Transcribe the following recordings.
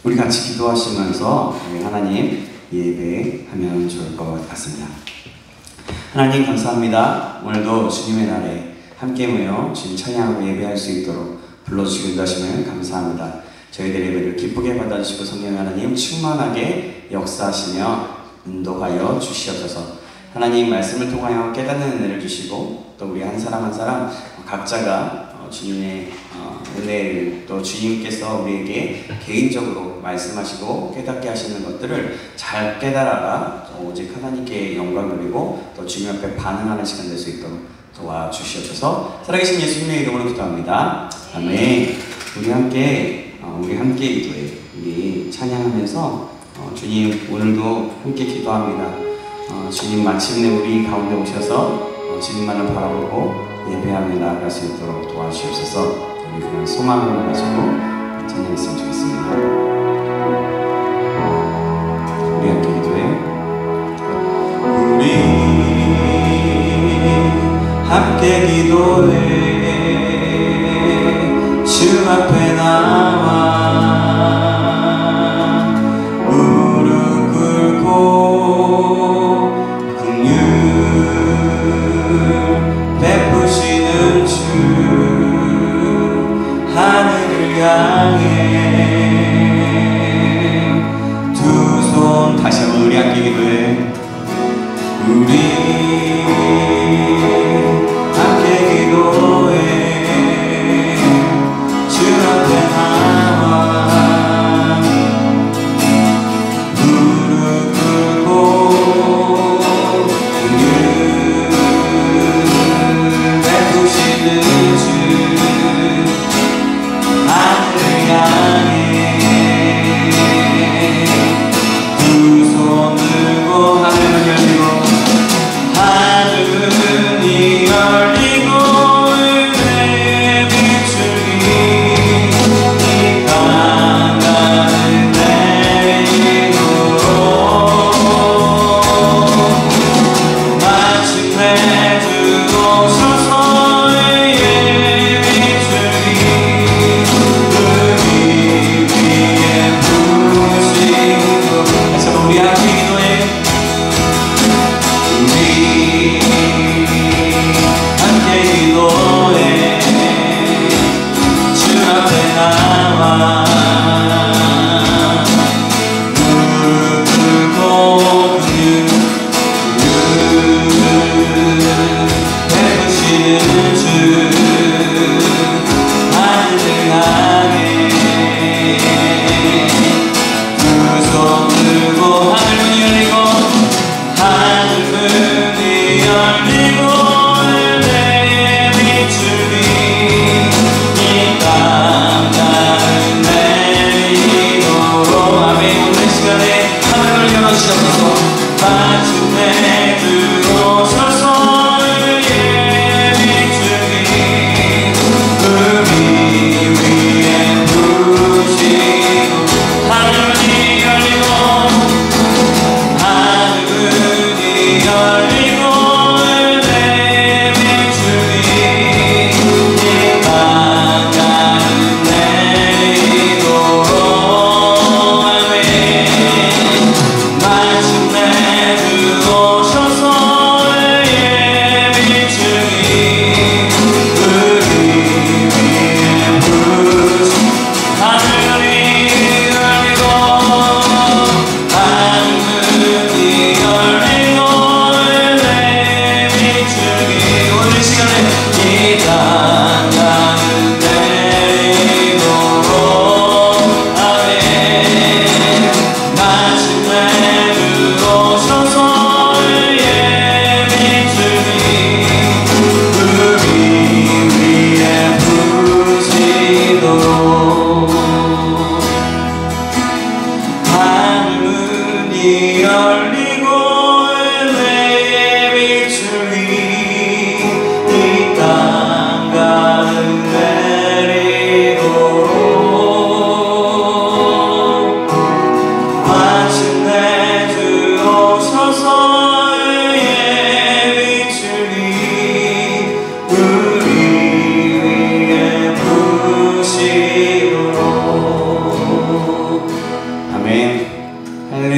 우리 같이 기도하시면서 하나님 예배하면 좋을 것 같습니다. 하나님 감사합니다. 오늘도 주님의 날에 함께 모여 주님 찬양하고 예배할 수 있도록 불러주시고 인도하심을 감사합니다. 저희들의 예배를 기쁘게 받아주시고 성령 하나님 충만하게 역사하시며 인도하여 주시옵소서. 하나님 말씀을 통하여 깨닫는 은혜를 주시고 또 우리 한 사람 한 사람 각자가 주님의 은혜를 또 주님께서 우리에게 개인적으로 말씀하시고 깨닫게 하시는 것들을 잘 깨달아가 오직 하나님께 영광 돌리고 또 주님 앞에 반응하는 시간 될 수 있도록 도와주시옵소서. 살아계신 예수님의 이름으로 기도합니다. 아멘. 우리 함께 기도해. 우리 찬양하면서 주님 오늘도 함께 기도합니다. 주님 마침내 우리 가운데 오셔서 주님만을 바라보고 예배하며 나아갈 수 있도록 도와주시옵소서. 우리 그런 소망을 가지고 찬양했으면 좋겠습니다. 우리 함께 기도해. 우리 함께 기도해. 주 앞에 나와 무릎 꿇고 긍휼 베푸시는 주 하늘을 향해 두 손 다시 한번 우리 함께 기도해. 우리 함께 기도해. 주 앞에 나와 무릎 꿇고 긍휼 베푸시는 주 하늘을 향해 두 손 들고 하늘을 열고 하늘을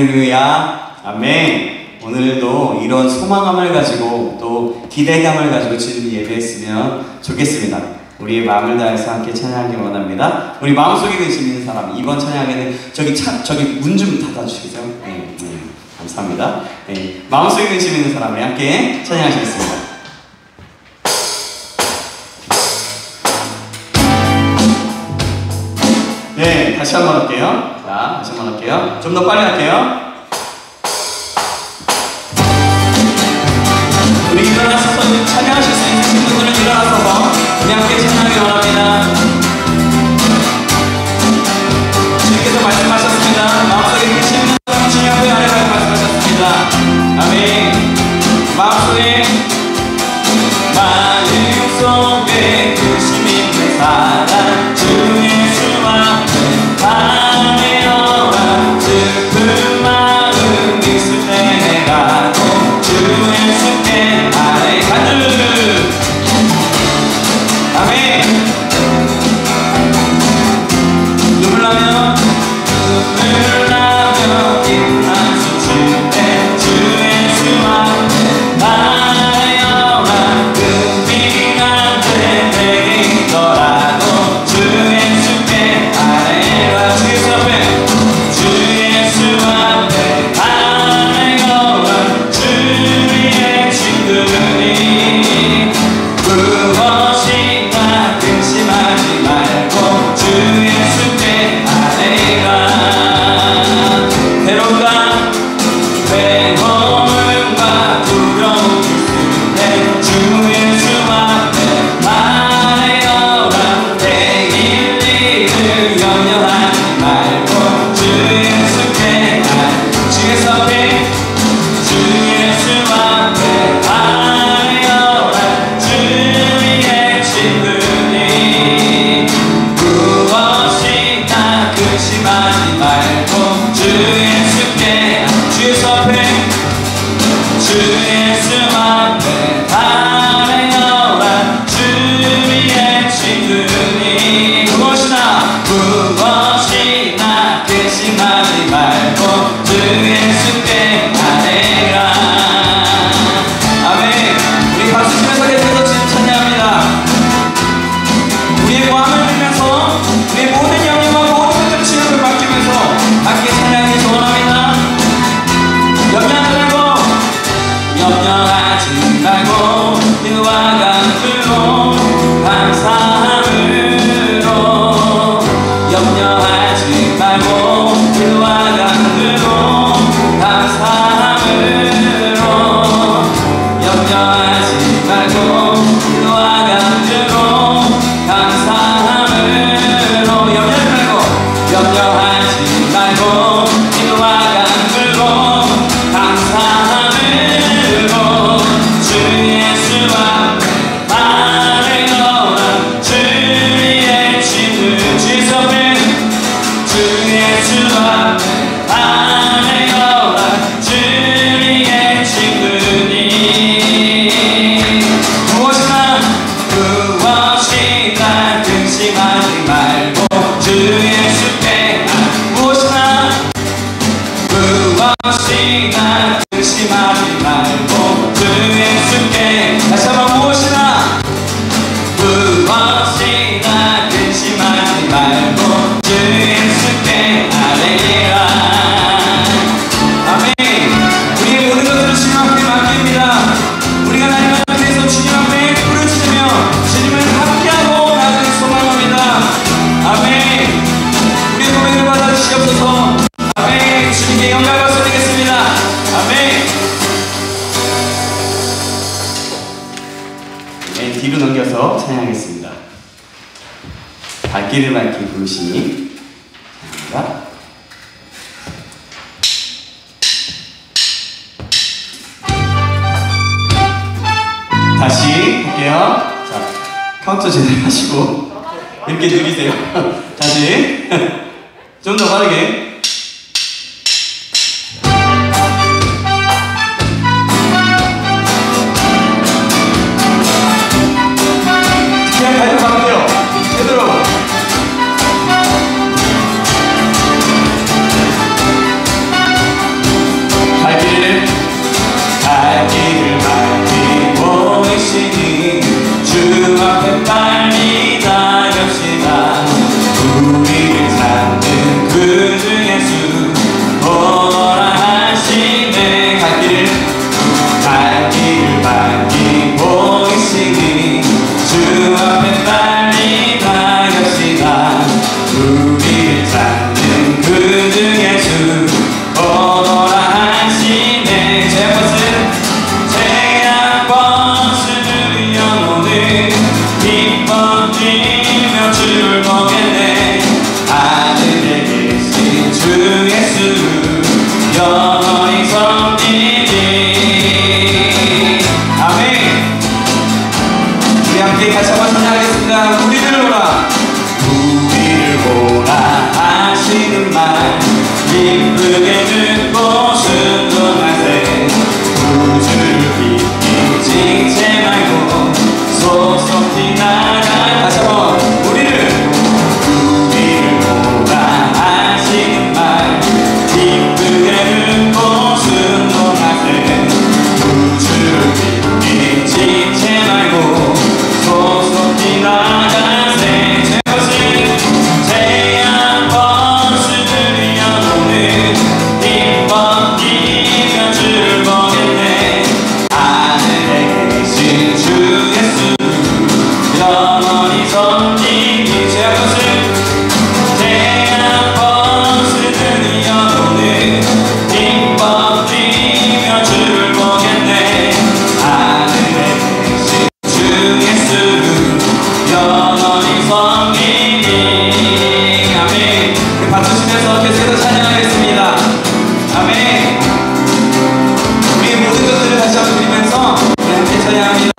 할렐루야. 아멘. 오늘도 이런 소망감을 가지고 또 기대감을 가지고 주님 예배했으면 좋겠습니다. 우리의 마음을 다해서 함께 찬양하기 원합니다. 우리 마음속에 관심 있는 사람, 이번 찬양에는 저기 문 좀 닫아주시겠어요? 네, 감사합니다. 네, 마음속에 관심 있는 사람을 함께 찬양하시겠습니다. 네, 다시 한번 할게요. 자, 다시 한번 할게요. 좀 더 빨리 할게요. 우리 일어나서 찬양하실 수 있는 분들은 일어나서 우리 함께 찬양하기 원합니다. 주님께서 말씀하셨습니다. 마음속에 계신 분들은 주님 앞에 아뢰라고 말씀하셨습니다. 아멘. 마음속에 의심 있는 사람 주 예수 앞에 아뢰어라. 슬픈 마음 있을 때라도 주 예수께 아뢰가는 아멘. 눈물 나면 입맞춤 칠때 주 예수 앞에 아뢰어라. 끈기가 내게 있더라도 주 예수께 아뢰라. 주 예수 앞에 아뢰어라. 주의 친구니 무엇이나 근심하지 말고 주 예수께 아뢰라. 괴로움과 두려움 있을 때 주 예수 앞에 아뢰어라. 내일 일을 염려하지 말고 주 예수께 주 예수 앞에 아뢰어라. 주의 친구니 무엇이나 근심하지 말고 주 예수께 주 예수 앞에 아뢰어라. 주의 친구니 무엇이나 근심하지 말고 주 예수께 아뢰라. 아멘. 우리 박수 치면서 계속해서 주님 찬양합니다. 우리의 마음을 들면서 우리의 모든 영역과 모든 것들 주님을 맡기면서 함께 찬양하기 원합니다. 염려하지 말고 그와 같으로 감사함으로 염려하지 말고 그와 같으로 감사함으로 염려하지 말고 그와 같으로 감사함으로 염려하지 말고 그와 같으로 감사함으로 주 예수 앞에 아뢰어라. 주의 친구 주 예수 앞에 아뢰어라. 주의 친구니 무엇이나 근심하지 말고 주 예수께 무엇이나 근심하지 말고 주 예수께 다시 한번 무엇이나 근심하지 말고 주 예수께 아뢰라. 아멘. 우리의 모든 것을 주님 앞에 맡깁니다. 우리가 날마다 계속 주님 앞에 부르짖으며 주님을 함께하고 나중에 소망합니다. 아멘. 우리의 고백을 받아주시옵소서. 아멘. 주님께 영광 박수 드리겠습니다. 아멘. 네, 뒤로 넘겨서 찬양하겠습니다. 발길을 밝힌 부르시니 찬양합니다. 다시 할게요. 자, 카운트 제대로 하시고 이렇게 느리세요. 다시 좀 더 빠르게. 그냥 발도 가볼게요. 제대로. 주 예수 영원히 섬기리. 아멘. 우리 함께 다시 한번 찬양하겠습니다. 우리를 보라, 우리를 보라 하시는 말 기쁘게 듣고 순종하세. 구주를 믿기 징체 말고 속속히 나가. 다시 한번 우리를 보라 하시는 말 기쁘게 듣고 순종하세. 구주를 믿기 징체 말고 속속히 나가세. 제것은 제한 버스들이 여도는 힘껏 뛰며 주를 보겠네. 하늘에 계신 주 예수 영원히 섬기니. 제한 버스들이 여도는 힘껏 뛰며 주를 보겠네. 하늘에 계신 주 예수 영원히 섬기니. 아멘. 우리 박수치면서 계속해서 찬양하겠습니다. 아멘. 우리 모든 것들을 다시 한번 드리면서 우리 함께 찬양합니다.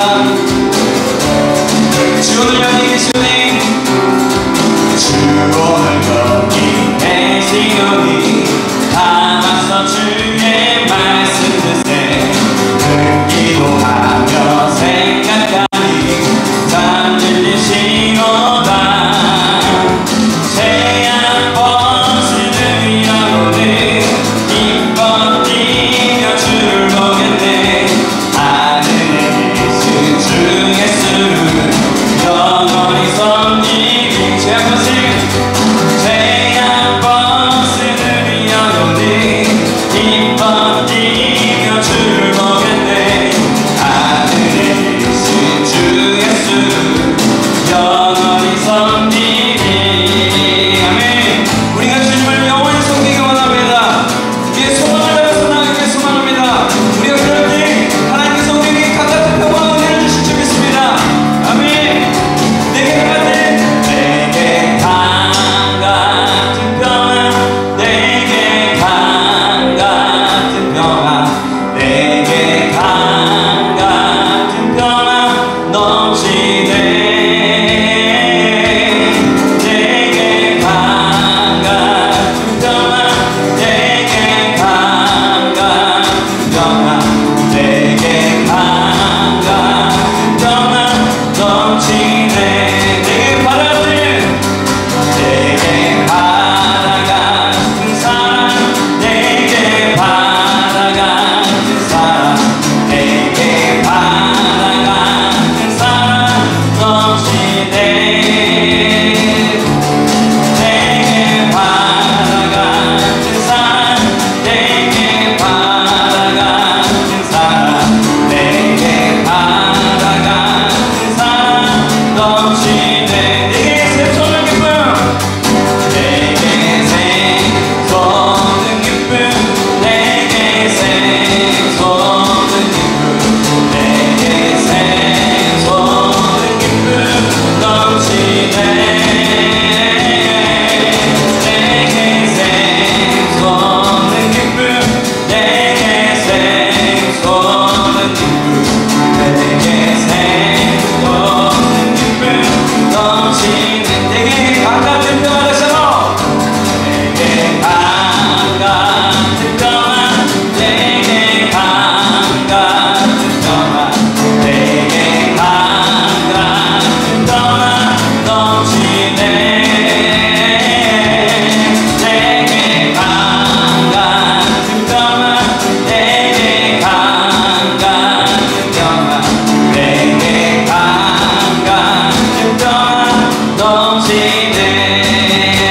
주 오늘 여기 계시오니, 주 오늘 여기 계시오니, 담아서 주의 말씀 듣세. 기도하며 생각하니 잠들리시로다. 제한 버스들이 여도는 힘껏 뛰며 주를 보겠네. 하늘에 계신 주 예수를 영원히 섬기니. 제한 버스들이 여도는 힘껏 뛰며 주를 보겠네. 하늘에 계신 주 예수 영원히 섬기니. 아멘. 우리가 주님을 영원히 섬기기 원합니다. 우리의 소망을 담아서 나가기를 소망합니다. 우리가 그럴 때 하나님께서 우리에게 각같은 평화와 은혜를 주실 줄 믿습니다. 아멘. 내게 강 같은 평화, 내게 강 같은 평화, 내게 강 같은 평화 넘치네. 내게 강 같은 평화, 내게 강 같은 평화, 내게 강 같은 평화 넘치네. 내게 바다 같은 사랑, 내게 바다 같은 사랑, 내게 바다 같은 사랑 넘치네. 내게 바다 같은 사랑, 내게 바다 같은 사랑, 내게 바다 같은 사랑 넘치네. 내게 샘솟는 기쁨, 내게 샘솟는 기쁨, 내게 샘솟는 기쁨, 내게 샘솟는 기쁨 넘치네. 내게 샘솟는 기쁨, 내게 샘솟는 기쁨, 내게 샘솟는 기쁨 넘치네. 내게 강 같은 평화를 셔. 내게 강 같은 평화, 내게 강 같은 평화, 내게 강 같은 평화 넘치네. 내게 강 같은 평화, 내게 강 같은 평화, 내게 강 같은 평화 넘치네.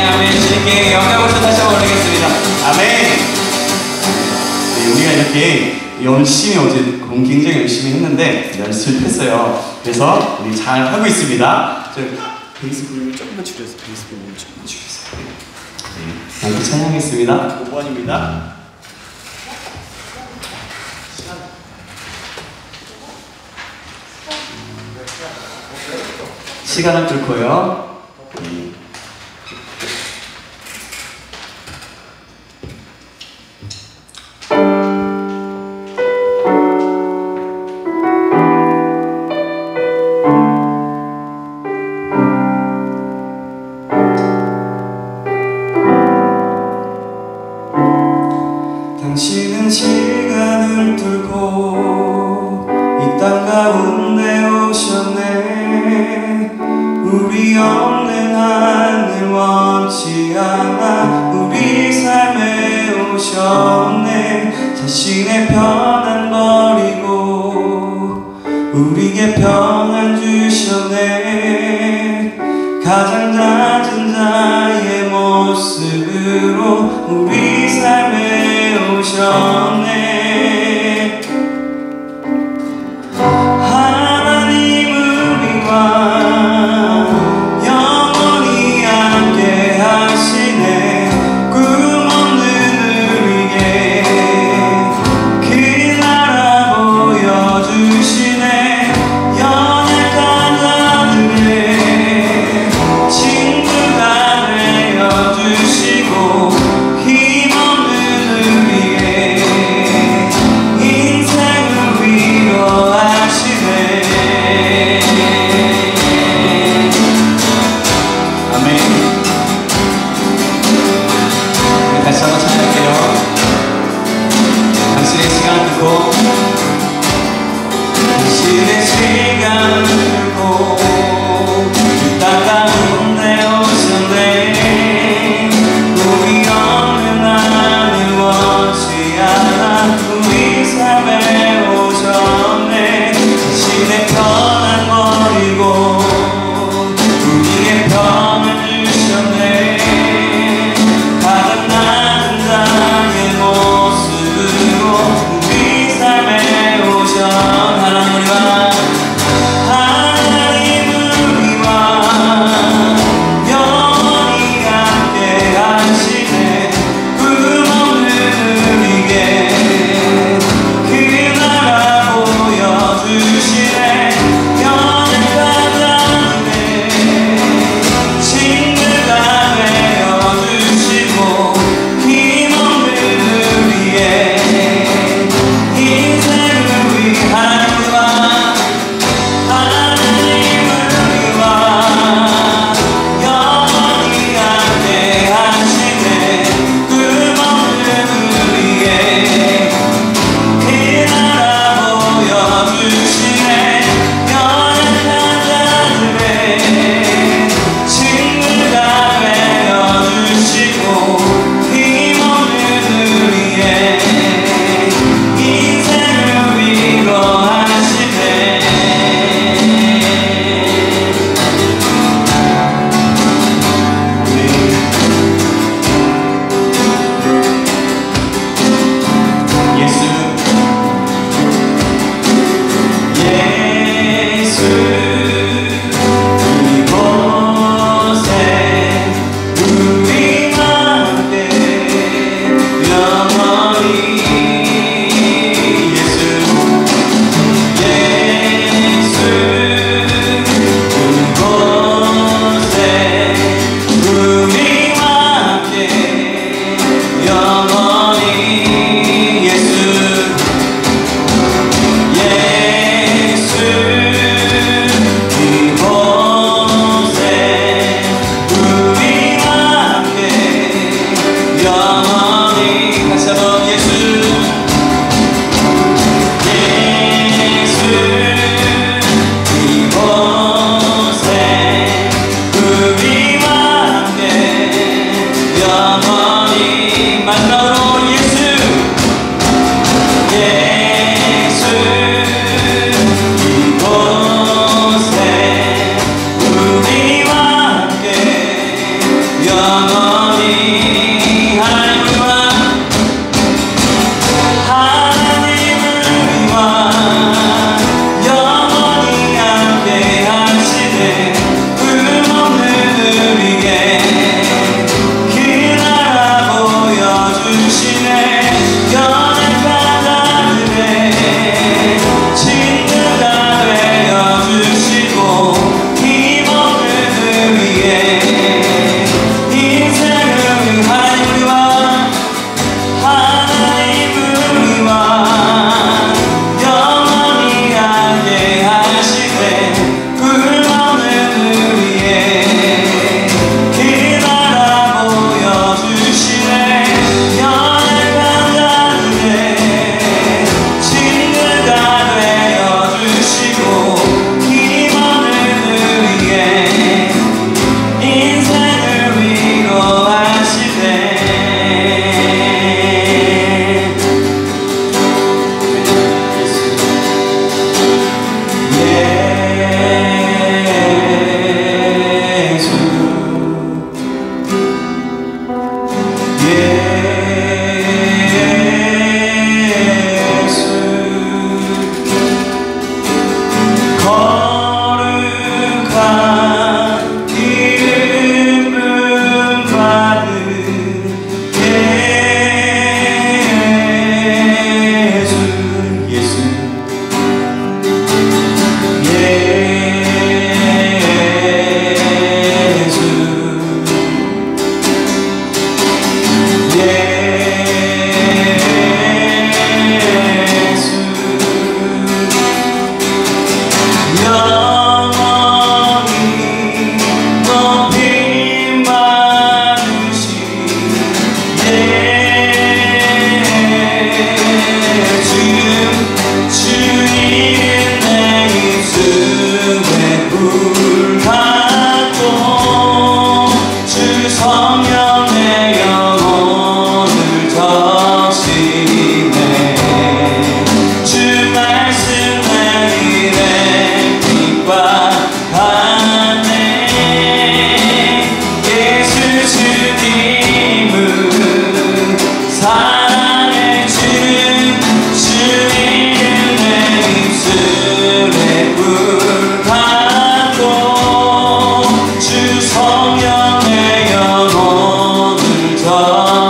아멘. 주님께 영광을 다시 한번 올리겠습니다. 아멘. 네, 우리가 이렇게 열심히 어제 굉장히 열심히 했는데 연습했어요. 그래서 우리 잘 하고 있습니다. 저 베이스 볼륨을 조금만 줄여서 베이스 볼륨을 조금만 줄여서. 네, 함께 찬양하겠습니다. 5번입니다. 시간을 뚫고요. 하나 우리 삶에 오셨네. 자신의 편안 버리고 우리에게 평안 주셨네. 가장 낮은 자의 모습으로 우리 삶에 오셨네. 하나님 우리와 영원히 함께 하시네. 꿈 없는 우리에게 그 나라 보여주시네. 연약한 자들의 친구가 되어주시고 힘없는 우리의 인생을 위로하시네. 아멘. 다시 한번 찬양할게요. 당신의 시간 듣고 당신의 시간 듣고 땅 가운데 오셨네. 우리 없는 하늘 원치 않아 우리 삶에 오셨네. 자신의 편안 버리고 우리의 평안 주셨네. 가장 낮은 자의 모습으로 우리 삶에 오셨. 하나님 우리와 영원히 함께 하시네. 꿈 없는 우리에게 그 나라 보여주시네. 연약한 자들의 친구가 되어주시고 힘없는 우리의 인생을 위하여 하나님 우리와 영원히 함께 하시네. 꿈 없는 우리의 그 나라 보여주시네. 연약한 자들의 친구가 되어주시고 힘없는 우리의 인생을 위로하시네. 예수 이곳에 우리와 함께 영원히. 예수 이곳에 우리와 함께 영원히. 예수 이곳에 우리와 함께 영원히. 다시 한번 예수 이곳에 우리와 함께 영원히. 마지막으로 예수 이곳에 우리와 함께 영원히. 하나님 우리와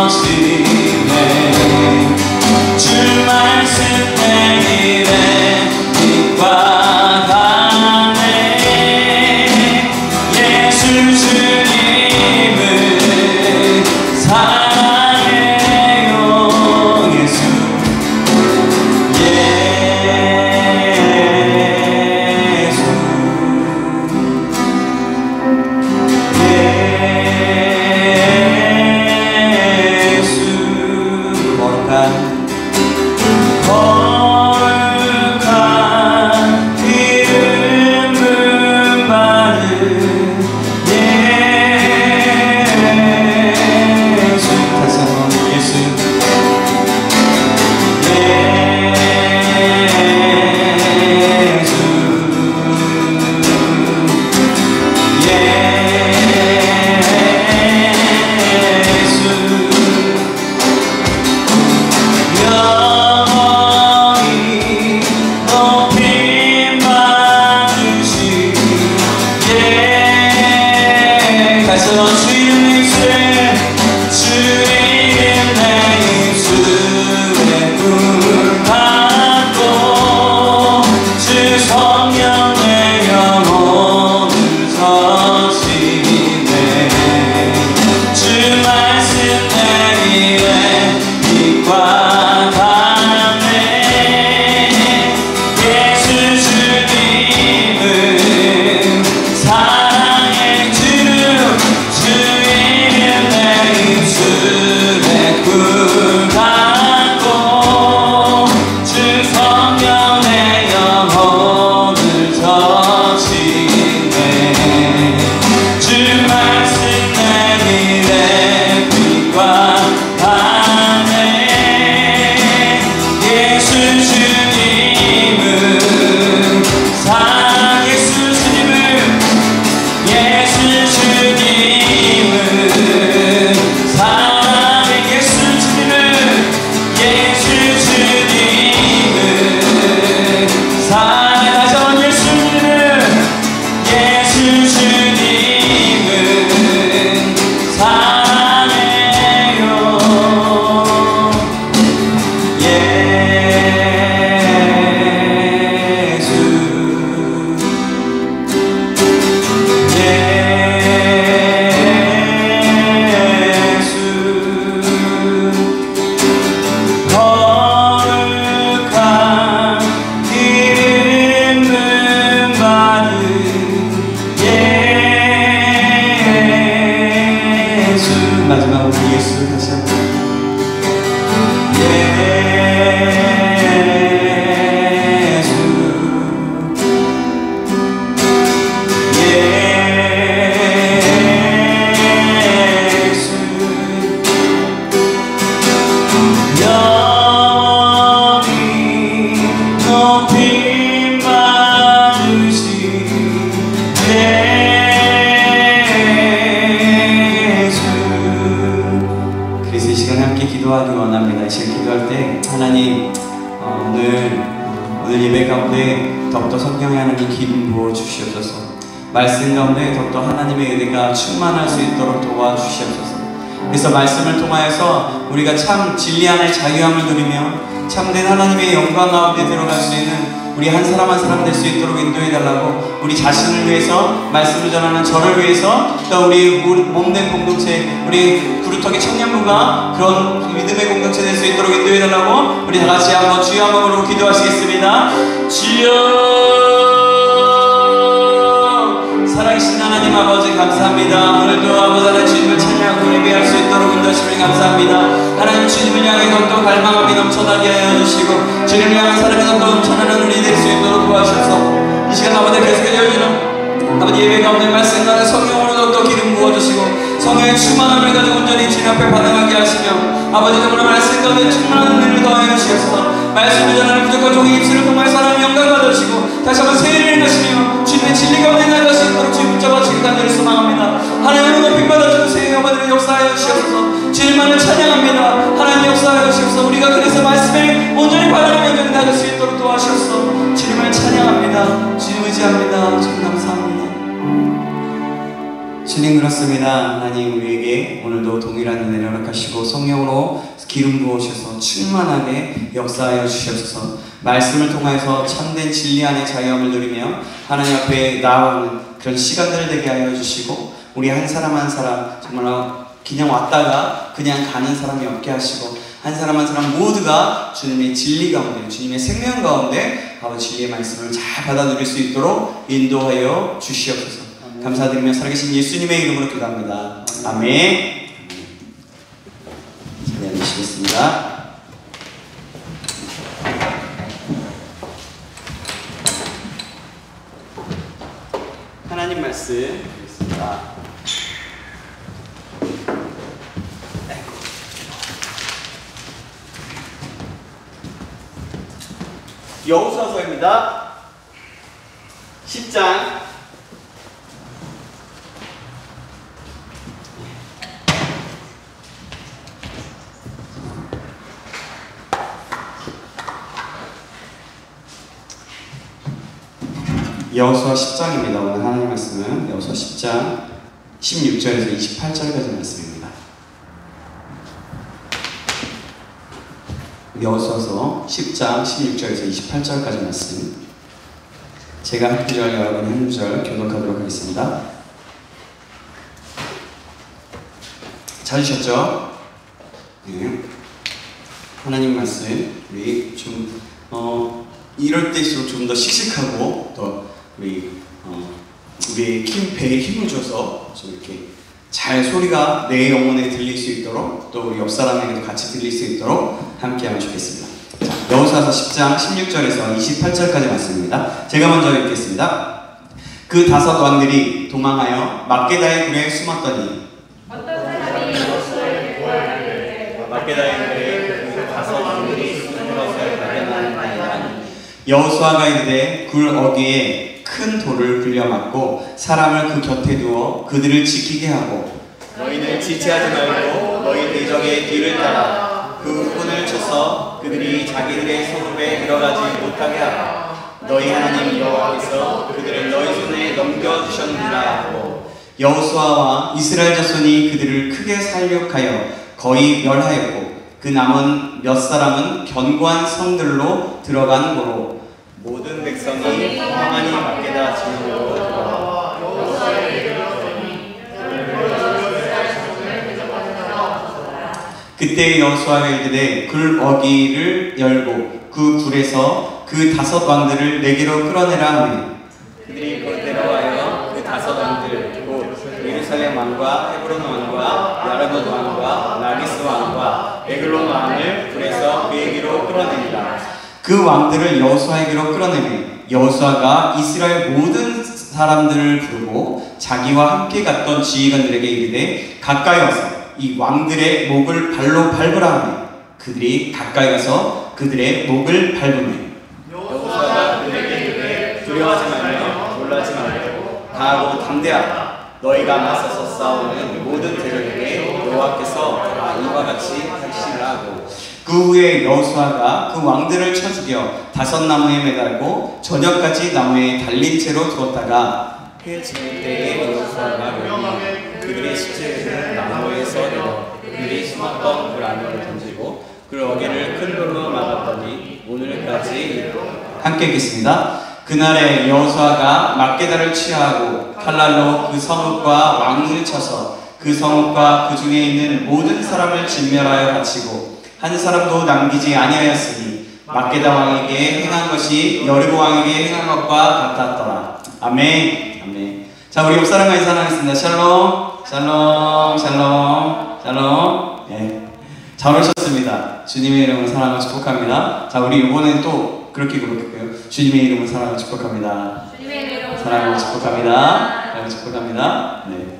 젖히네. 주 말씀 내일에 빛과 가네. 예수 주님을 사랑해요. 예수 마지막으로 예수 다시 한번 기도하기 원합니다. 이 시간 기도할 때 하나님 오늘 예배 가운데 더욱더 성령의 하나님 기름 부어 주시옵소서. 말씀 가운데 더욱더 하나님의 은혜가 충만할 수 있도록 도와주시옵소서. 그래서 말씀을 통하여서 우리가 참 진리 안에 자유함을 누리며 참된 하나님의 영광 가운데 들어갈 수 있는 우리 한 사람 한 사람 될 수 있도록 인도해달라고, 우리 자신을 위해서, 말씀을 전하는 저를 위해서, 또 우리 몸된 공동체, 우리 구루터기 청년부가 그런 믿음의 공동체 될 수 있도록 인도해달라고 우리 다같이 한번 주여 한 번으로 기도하시겠습니다. 주여, 살아계신 하나님 아버지 감사합니다. 오늘도 아버지 하나님 주님을 찬양하고 예배할 수 있도록 인도하시면 감사합니다. 하나님 주님을 향해서 또 갈망함이 넘쳐나게 하여 주시고 주님을 향한 사랑에서 또 넘쳐나는 우리 될 수 있도록 도와주셔서 이 시간 아버지 계속해서 열리는 아버지 예배 가운데 말씀 가운데 성령으로도 또 기름 부어주시고 성령의 충만함을 가지고 온전히 주님 앞에 반응하게 하시며 아버지 정말 말씀 가운데 충만한 은혜를 더하여 주셔서 말씀을 전하는 부족한 종의 입술을 통하여 사람의 영광을 받으시고 다시 한번 세례를 내시며 주님의 진리 가운데 나갈 수 있도록 주님 붙잡아 주시기 간절히 소망합니다. 하나님의 높임 받아주세요. 아버지를 역사하여 주시옵소서. 주님만을 찬양합니다. 하나님 역사하여 주시옵소서. 우리가 그래서 말씀에 온전히 반응하며 온전히 나갈 수 있도록 도와주시옵소서. 주님을 찬양합니다. 주님 의지합니다. 주님 감사합니다. 주님 주님 그렇습니다. 하나님 우리에게 오늘도 동일한 은혜를 허락하시고 성령으로 기름 부으셔서 충만하게 역사하여 주시옵소서. 말씀을 통하여서 참된 진리 안의 자유함을 누리며 하나님 앞에 나아가는 그런 시간들을 되게 하여 주시고 우리 한 사람 한 사람 정말 그냥 왔다가 그냥 가는 사람이 없게 하시고 한 사람 한 사람 모두가 주님의 진리 가운데 주님의 생명 가운데 아버지 진리의 말씀을 잘 받아 누릴 수 있도록 인도하여 주시옵소서. 감사드리며 살아계신 예수님의 이름으로 기도합니다. 아멘. 자리 앉으시겠습니다. 하나님 말씀 드리겠습니다. 여호수아서입니다. 10장 여호수아 10장입니다. 오늘 하나님 말씀은 여호수아 10장 16절에서 28절까지 말씀입니다. 여호수아서 10장 16절에서 28절까지 말씀 제가 한 구절 여러분이 한 구절 교독하도록 하겠습니다. 찾으셨죠? 네. 하나님 말씀 우리 좀 이럴 때일수록 좀 더 씩씩하고 더 우리의 배에 힘을 줘서 좀 이렇게 잘 소리가 내 영혼에 들릴 수 있도록 또 우리 옆 사람에게도 같이 들릴 수 있도록 함께하면 좋겠습니다. 자, 여호수아서 10장 16절에서 28절까지 말씀입니다. 제가 먼저 읽겠습니다. 그 다섯 왕들이 도망하여 막게다의 굴에 숨었더니 어떤 사람이 여호수아를 구하기를 막게다의 굴에 그 다섯 왕들이 숨은 것을 발견하니 여호수아가 이르되 굴 어귀에 큰 돌을 굴려막고 사람을 그 곁에 두어 그들을 지키게 하고 너희는 지체하지 말고 너희 대적의 뒤를 따라 그 후군을 쳐서 그들이 자기들의 성읍에 들어가지 못하게 하라. 너희 하나님 여호와께서 그들을 너희 손에 넘겨주셨느니라 하고 여호수아와 이스라엘 자손이 그들을 크게 살육하여 거의 멸하였고 그 남은 몇 사람은 견고한 성들로 들어간 고로 모든 백성이 평안히 막게다 지으로 들어와 여호수아에게 이르렀더니 그때 여호수아가 이르되 굴 어귀를 열고 그 굴에서 그 다섯 왕들을 내게로 끌어내라 하매 그들이 그대로 하여 그 다섯 왕들 곧 예루살렘 왕과 헤브론 왕과 야르뭇 왕과 라기스 왕과 에글론 왕을 굴에서 그에게로 끌어내니라. 그 왕들을 여호수아에게로 끌어내매 여호수아가 이스라엘 모든 사람들을 부르고 자기와 함께 갔던 지휘관들에게 이르되 가까이 와서 이 왕들의 목을 발로 밟으라 하매 그들이 가까이 가서 그들의 목을 밟으매 여호수아가 그들에게 이르되 두려워하지 말며 놀라지 말고 강하고 담대하라. 너희가 맞서서 싸우는 모든 대적에게 여호와께서 다 이와 같이 하시리라 하고 그 후에 여호수아가 그 왕들을 쳐 죽여 다섯 나무에 매달고 저녁까지 나무에 달린 채로 두었다가 해 지을 때에 여호수아가 여기 그들의 시체를 나무에서 내려 그들이 숨었던 굴 안으로 던지고 그 어귀를 큰 돌로 막았더니 오늘까지 함께 읽겠습니다. 그날에 여호수아가 막게다를 취하하고 칼날로 그 성읍과 왕을 쳐서 그 성읍과 그 중에 있는 모든 사람을 진멸하여 바치고 한 사람도 남기지 아니하였으니 막게다 왕에게 행한 것이 여리고 왕에게 행한 것과 같았더라. 아멘. 아멘. 자, 우리 옆 사람과 인사하겠습니다. 샬롬, 샬롬, 샬롬, 샬롬. 예, 잘 오셨습니다. 주님의 이름으로 사랑하고 축복합니다. 자, 우리 이번엔 또 그렇게 고백할게요. 주님의 이름으로 사랑하고 축복합니다. 주님의 이름으로 사랑하고 축복합니다. 사랑하고 축복합니다. 네,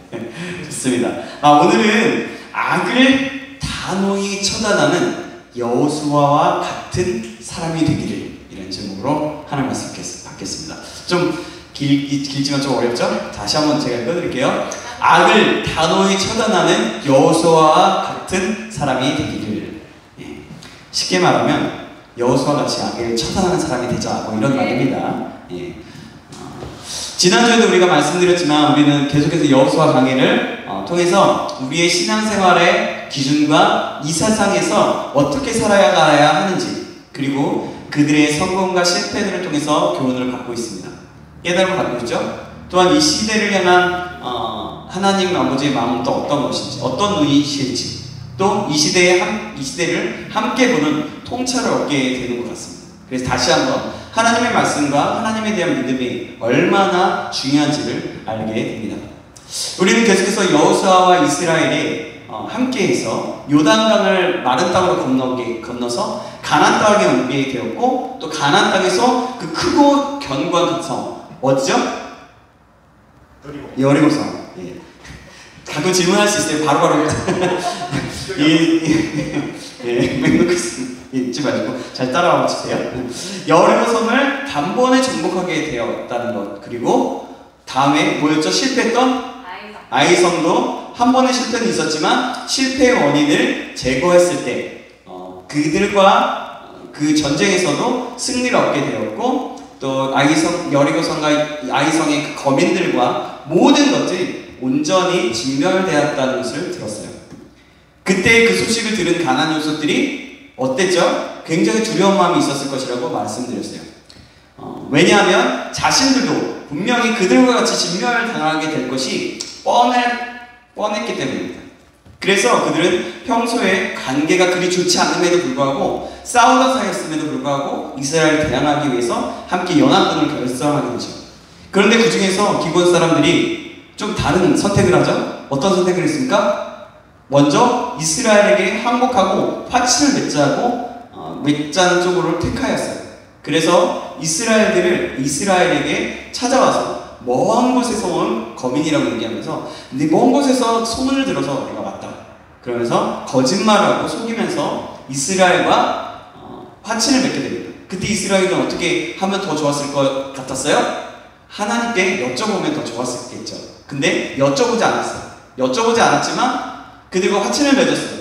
좋습니다. 오늘은 악을 단호히 처단하는 여호수아와 같은 사람이 되기를 이런 제목으로 하나님 말씀 받겠습니다. 좀 길지만 좀 어렵죠? 다시 한번 제가 읽어드릴게요. 악을 단호히 처단하는 여호수아와 같은 사람이 되기를. 예. 쉽게 말하면 여호수아 같이 악을 처단하는 사람이 되자 뭐 이런 말입니다. 예. 지난주에도 우리가 말씀드렸지만 우리는 계속해서 여호수아 강해를 통해서 우리의 신앙생활의 기준과 이 세상에서 어떻게 살아가야 하는지, 그리고 그들의 성공과 실패들을 통해서 교훈을 받고 있습니다. 깨달음을 받고 있죠. 또한 이 시대를 향한 하나님 아버지의 마음은 또 어떤 것인지, 어떤 눈이실지, 또 이 시대를 함께 보는 통찰을 얻게 되는 것 같습니다. 그래서 다시 한번 하나님의 말씀과 하나님에 대한 믿음이 얼마나 중요한지를 알게 됩니다. 우리는 계속해서 여호수아와 이스라엘이 함께해서 요단강을 마른 땅으로 건너서 가나안 땅에 오게 되었고, 또 가나안 땅에서 그 크고 견고한 그 성 어디죠? 여리고성. 예. 가끔 질문할 수 있어요. 바로바로 맹독 잊지 마시고 잘 따라와 주세요. 여리고성을 단번에 정복하게 되었다는 것, 그리고 다음에 뭐였죠? 실패했던 아이성도 한 번의 실패는 있었지만 실패의 원인을 제거했을 때 그들과 그 전쟁에서도 승리를 얻게 되었고, 또 여리고성과 아이성의 그 거민들과 모든 것들이 온전히 진멸되었다는 것을 들었어요. 그때 그 소식을 들은 가나안 족속들이 어땠죠? 굉장히 두려운 마음이 있었을 것이라고 말씀드렸어요. 왜냐하면 자신들도 분명히 그들과 같이 진멸당하게 될 것이 뻔했기 때문입니다. 그래서 그들은 평소에 관계가 그리 좋지 않음에도 불구하고, 싸우던 사이였음에도 불구하고 이스라엘을 대항하기 위해서 함께 연합군을 결성하게 되죠. 그런데 그 중에서 기본 사람들이 좀 다른 선택을 하죠. 어떤 선택을 했습니까? 먼저 이스라엘에게 항복하고 화친을 맺자는 쪽으로 택하였어요. 그래서 이스라엘에게 찾아와서 먼 곳에서 온 거민이라고 얘기하면서, 근데 먼 곳에서 소문을 들어서 내가 왔다 그러면서 거짓말하고 속이면서 이스라엘과 화친을 맺게 됩니다. 그때 이스라엘은 어떻게 하면 더 좋았을 것 같았어요? 하나님께 여쭤보면 더 좋았겠죠. 근데 여쭤보지 않았지만 그들과 화친을 맺었어요.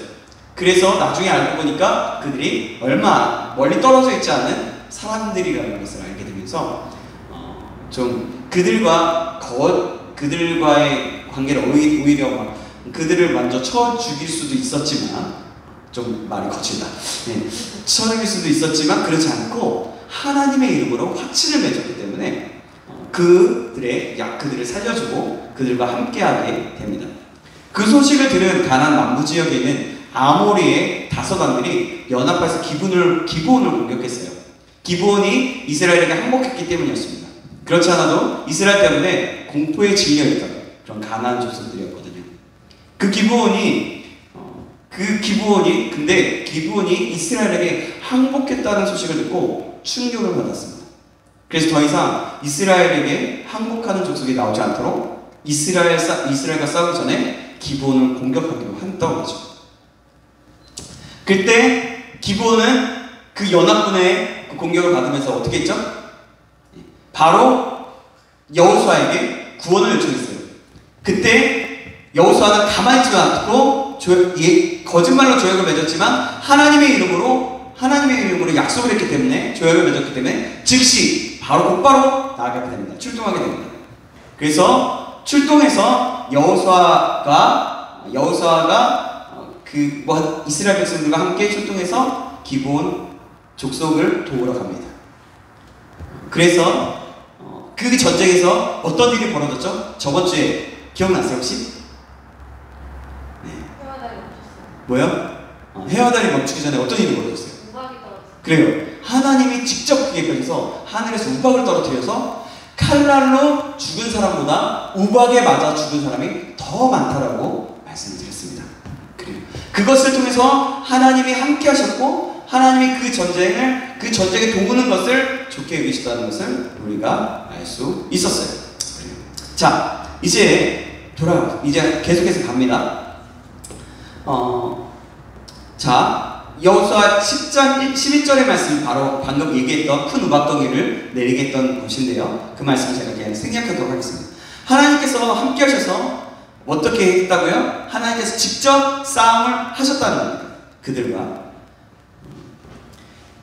그래서 나중에 알고 보니까 그들이 얼마 멀리 떨어져 있지 않은 사람들이라는 것을 알게 되면서 좀 그들과의 관계를 오히려 막 그들을 먼저 쳐 죽일 수도 있었지만, 좀 말이 거칠다. 쳐 죽일 수도 있었지만 그렇지 않고 하나님의 이름으로 화친을 맺었기 때문에 그들을 살려주고 그들과 함께하게 됩니다. 그 소식을 들은 가나안 남부 지역에 있는 아모리의 다섯왕들이 연합해서 기브온을 공격했어요. 기브온이 이스라엘에게 항복했기 때문이었습니다. 그렇지 않아도 이스라엘 때문에 공포에 질려있던 그런 가나안 족속들이었거든요. 근데 기브온이 이스라엘에게 항복했다는 소식을 듣고 충격을 받았습니다. 그래서 더 이상 이스라엘에게 항복하는 족속이 나오지 않도록 이스라엘과 싸우기 전에 기브온을 공격하기로 했던 거죠. 그때 기브온은 그 연합군의 그 공격을 받으면서 어떻게 했죠? 바로 여호수아에게 구원을 요청했어요. 그때 여호수아는 가만히 있지 않고 거짓말로 조약을 맺었지만 하나님의 이름으로 약속을 했기 때문에, 조약을 맺었기 때문에 즉시 곧바로 나아가게 됩니다. 출동하게 됩니다. 그래서 출동해서 여호수아가 이스라엘 백성들과 함께 출동해서 기브온 족속을 도우러 갑니다. 그래서 그 전쟁에서 어떤 일이 벌어졌죠? 저번 주에 기억나세요 혹시? 네. 헤어다리 멈췄어요. 뭐요? 헤어다리 멈추기 전에 어떤 일이 벌어졌어요? 우박이 떨어졌어요. 그래요. 하나님이 직접 그게 펴서 하늘에서 우박을 떨어뜨려서 칼날로 죽은 사람보다 우박에 맞아 죽은 사람이 더 많다라고 말씀을 드렸습니다. 그래요. 그것을 통해서 하나님이 함께 하셨고, 하나님이 그 전쟁에 도우는 것을 좋게 여기시다는 것을 우리가 알 수 있었어요. 그래요. 자, 이제 계속해서 갑니다. 여호수아 10장 11절의 말씀이 바로 방금 얘기했던 큰 우박덩이를 내리게 했던 것인데요. 그 말씀을 제가 그냥 생략하도록 하겠습니다. 하나님께서 함께 하셔서 어떻게 했다고요? 하나님께서 직접 싸움을 하셨다는 겁니다. 그들과.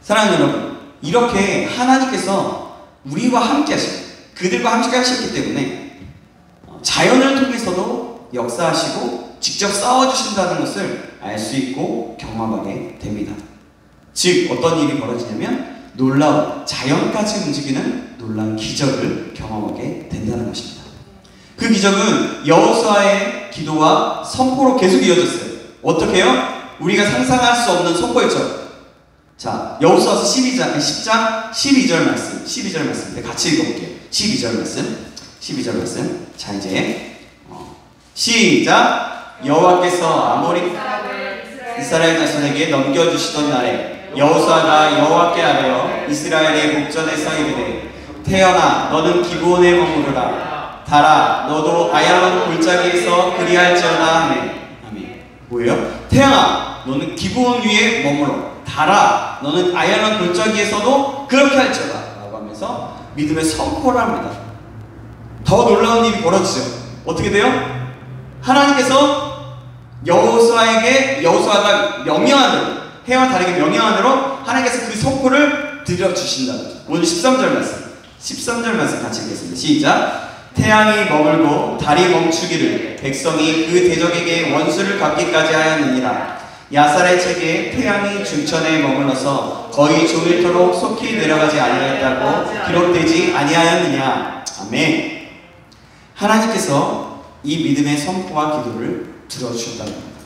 사랑하는 여러분, 이렇게 하나님께서 우리와 함께 하시고 그 그들과 함께 하셨기 때문에 자연을 통해서도 역사하시고 직접 싸워주신다는 것을 알 수 있고 경험하게 됩니다. 즉 어떤 일이 벌어지냐면 놀라운 자연까지 움직이는 놀라운 기적을 경험하게 된다는 것입니다. 그 기적은 여호수아의 기도와 선포로 계속 이어졌어요. 어떻게 해요? 우리가 상상할 수 없는 선포였죠. 자, 여호수아서 10장 12절 말씀 같이 읽어볼게요. 12절 말씀. 자, 이제 시작. 여호와께서 아모리 이스라엘 자손에게 넘겨주시던 날에 여호수아가 여호와께 아뢰어 이스라엘의 목전에서 이르되 태연아 너는 기브온에 머무르라. 달아 너도 아얄론 골짜기에서 그리할지어다 하매. 뭐예요? 태연아 너는 기브온 위에 머물러. 달아 너는 아얄론 골짜기에서도 그렇게 할지어다 라고 하면서 믿음의 선포를 합니다. 더 놀라운 일이 벌어지죠. 어떻게 돼요? 하나님께서 여호수아가 명령한 대로, 해와 달에게 명령한 대로 하나님께서 그 선포를 드려주신다는 거죠. 오늘 13절 말씀 같이 읽겠습니다. 시작. 태양이 머물고 달이 멈추기를 백성이 그 대적에게 원수를 갚기까지 하였느니라. 야살의 책에 태양이 중천에 머물러서 거의 종일토록 속히 내려가지 아니하였다고 기록되지 아니하였느냐. 아멘. 하나님께서 이 믿음의 선포와 기도를 들어주셨다는 겁니다.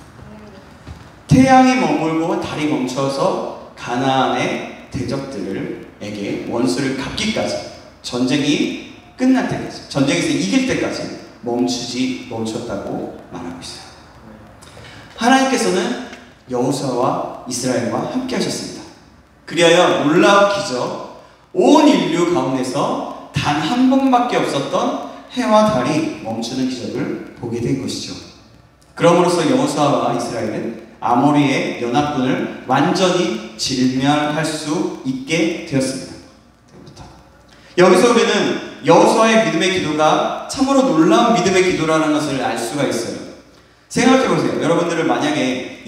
태양이 머물고 달이 멈춰서 가나안의 대적들에게 원수를 갚기까지, 전쟁이 끝날 때까지, 전쟁에서 이길 때까지 멈췄다고 말하고 있어요. 하나님께서는 여호수아와 이스라엘과 함께 하셨습니다. 그리하여 놀라운 기적, 온 인류 가운데서 단 한 번밖에 없었던 해와 달이 멈추는 기적을 보게 된 것이죠. 그럼으로써 여호수아와 이스라엘은 아모리의 연합군을 완전히 진멸할 수 있게 되었습니다. 여기서 우리는 여호수아의 믿음의 기도가 참으로 놀라운 믿음의 기도라는 것을 알 수가 있어요. 생각해보세요. 여러분들은 만약에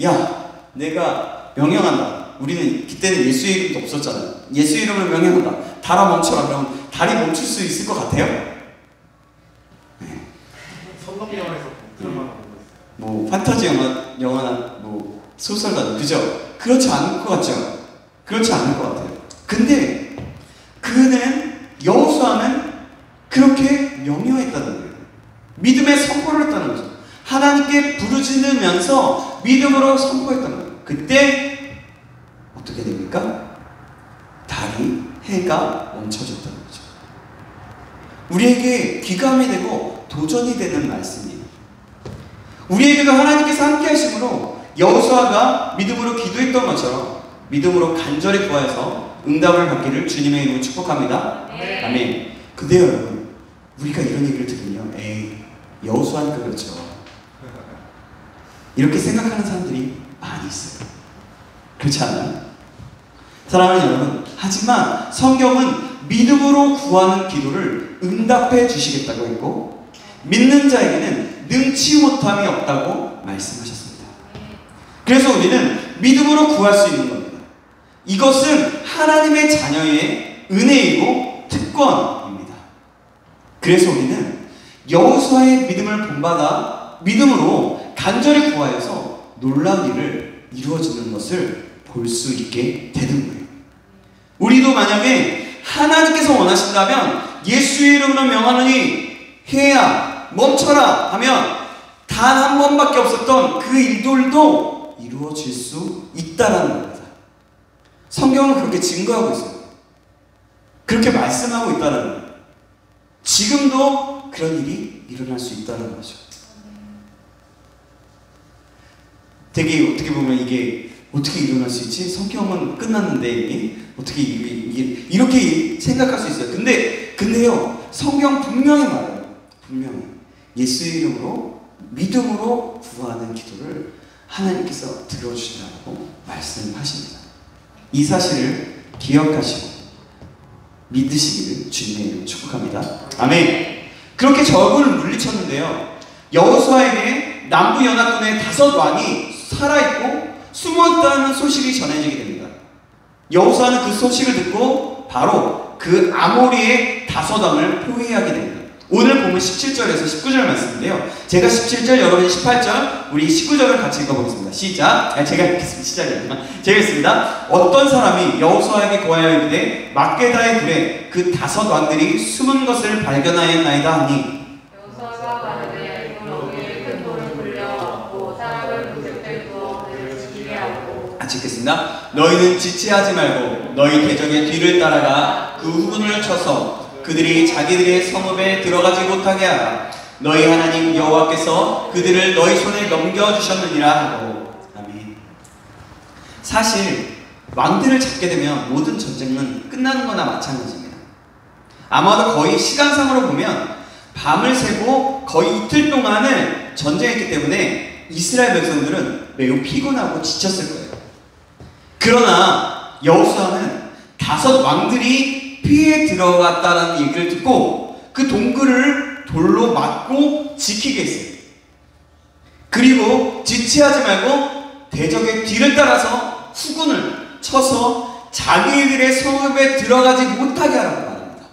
내가 명령한다. 우리는 그때는 예수 이름도 없었잖아요. 예수 이름을 명령한다. 달아 멈춰라. 그럼 달이 멈출 수 있을 것 같아요? 네. 성경영화에서 뭐 판타지 영화나 뭐 소설가도 그죠? 그렇지 않을 것 같죠? 그렇지 않을 것 같아요. 근데 여호수아는 그렇게 명령했다는 거예요. 믿음의 선포를 했다는 거죠. 하나님께 부르짖으면서 믿음으로 선포했다는 거예요. 그때 어떻게 됩니까? 달이, 해가 멈춰졌다는 거죠. 우리에게 귀감이 되고 도전이 되는 말씀이에요. 우리에게도 하나님께서 함께 하심으로 여호수아가 믿음으로 기도했던 것처럼 믿음으로 간절히 구하여서 응답을 받기를 주님의 이름으로 축복합니다. 네. 아멘. 근데요 여러분, 우리가 이런 얘기를 들으면 여호수아니까 그렇죠, 이렇게 생각하는 사람들이 많이 있어요. 그렇지 않아요? 사랑하는 여러분, 하지만 성경은 믿음으로 구하는 기도를 응답해 주시겠다고 했고 믿는 자에게는 능치 못함이 없다고 말씀하셨습니다. 그래서 우리는 믿음으로 구할 수 있는 겁니다. 이것은 하나님의 자녀의 은혜이고 특권입니다. 그래서 우리는 여호수아의 믿음을 본받아 믿음으로 간절히 구하여서 놀라운 일을 이루어지는 것을 볼 수 있게 되는 거예요. 우리도 만약에 하나님께서 원하신다면 예수의 이름으로 명하노니 해야 멈춰라 하면 단 한 번밖에 없었던 그 일들도 이루어질 수 있다라는 겁니다. 성경은 그렇게 증거하고 있어요. 그렇게 말씀하고 있다는 거예요. 지금도 그런 일이 일어날 수 있다는 거죠. 되게 어떻게 보면 이게 어떻게 일어날 수 있지? 성경은 끝났는데 이미 어떻게 이게 이렇게 생각할 수 있어요. 근데요 성경 분명히 말해요. 분명히 예수의 이름으로 믿음으로 구하는 기도를 하나님께서 들어주신다고 말씀하십니다. 이 사실을 기억하시고 믿으시기를 주님의 이름으로 축복합니다. 아멘. 그렇게 적을 물리쳤는데요, 여호수아에게 남부 연합군의 5왕이 살아있고 숨어있다는 소식이 전해지게 됩니다. 여호수아는 그 소식을 듣고 바로 그 아모리의 다섯 왕을 포위하게 됩니다. 오늘 보면 17절에서 19절 말씀인데요. 제가 17절, 여러분이 18절, 우리 19절을 같이 읽어보겠습니다. 시작. 제가 읽겠습니다. 시작이 아니라 제가 읽습니다. 어떤 사람이 여호수아에게 고하여 이르되 막게다의 굴에 그 다섯 왕들이 숨은 것을 발견하였나이다 하니 여호수아가 가르되 너희의 큰 돌을 굴려왔고 사람을 부축대 두어 그들을 지키게 하고 같이 읽겠습니다. 너희는 지체하지 말고 너희 대적의 뒤를 따라가 그 후군을 쳐서 그들이 자기들의 성읍에 들어가지 못하게 하라. 너희 하나님 여호와께서 그들을 너희 손에 넘겨주셨느니라 하고. 아멘. 사실 왕들을 잡게 되면 모든 전쟁은 끝나는 거나 마찬가지입니다. 아마도 거의 시간상으로 보면 밤을 새고 거의 이틀 동안을 전쟁했기 때문에 이스라엘 백성들은 매우 피곤하고 지쳤을 거예요. 그러나 여호수아는 다섯 왕들이 피해 들어갔다는 얘기를 듣고 그 동굴을 돌로 막고 지키게 했어요. 그리고 지체하지 말고 대적의 뒤를 따라서 후군을 쳐서 자기들의 성읍에 들어가지 못하게 하라고 말합니다.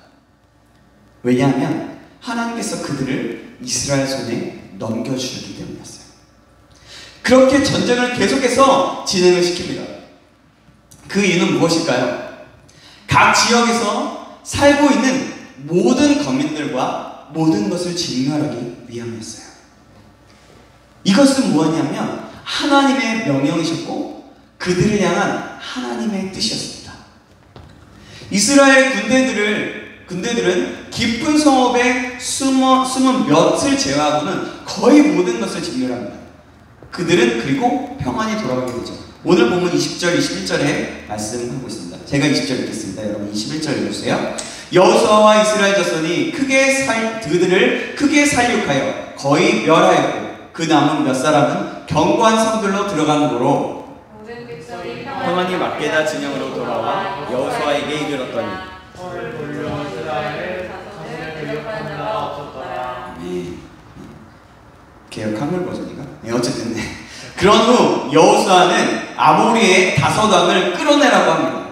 왜냐하면 하나님께서 그들을 이스라엘 손에 넘겨주셨기 때문이었어요. 그렇게 전쟁을 계속해서 진행을 시킵니다. 그 이유는 무엇일까요? 각 지역에서 살고 있는 모든 거민들과 모든 것을 진멸하기 위함이었어요. 이것은 무엇이냐면 하나님의 명령이셨고 그들을 향한 하나님의 뜻이었습니다. 이스라엘 군대들은 깊은 성읍에 숨은 몇을 제외하고는 거의 모든 것을 진멸합니다. 그들은 그리고 평안히 돌아가게 되죠. 오늘 보면 20절, 21절에 말씀하고 있습니다. 제가 20절 읽겠습니다. 여러분 21절 읽어주세요. 여호수아와 이스라엘 자손이 그들을 크게 살육하여 거의 멸하였고 그 남은 몇 사람은 견고한 성들로 들어간 고로 모든 백성이 평안히 막게다 진영으로 돌아와 여호수아에게 이르렀더니 개역 한글 버전인가? 네, 어쨌든 그런 후 여호수아는 아모리의 다섯 왕을 끌어내라고 합니다.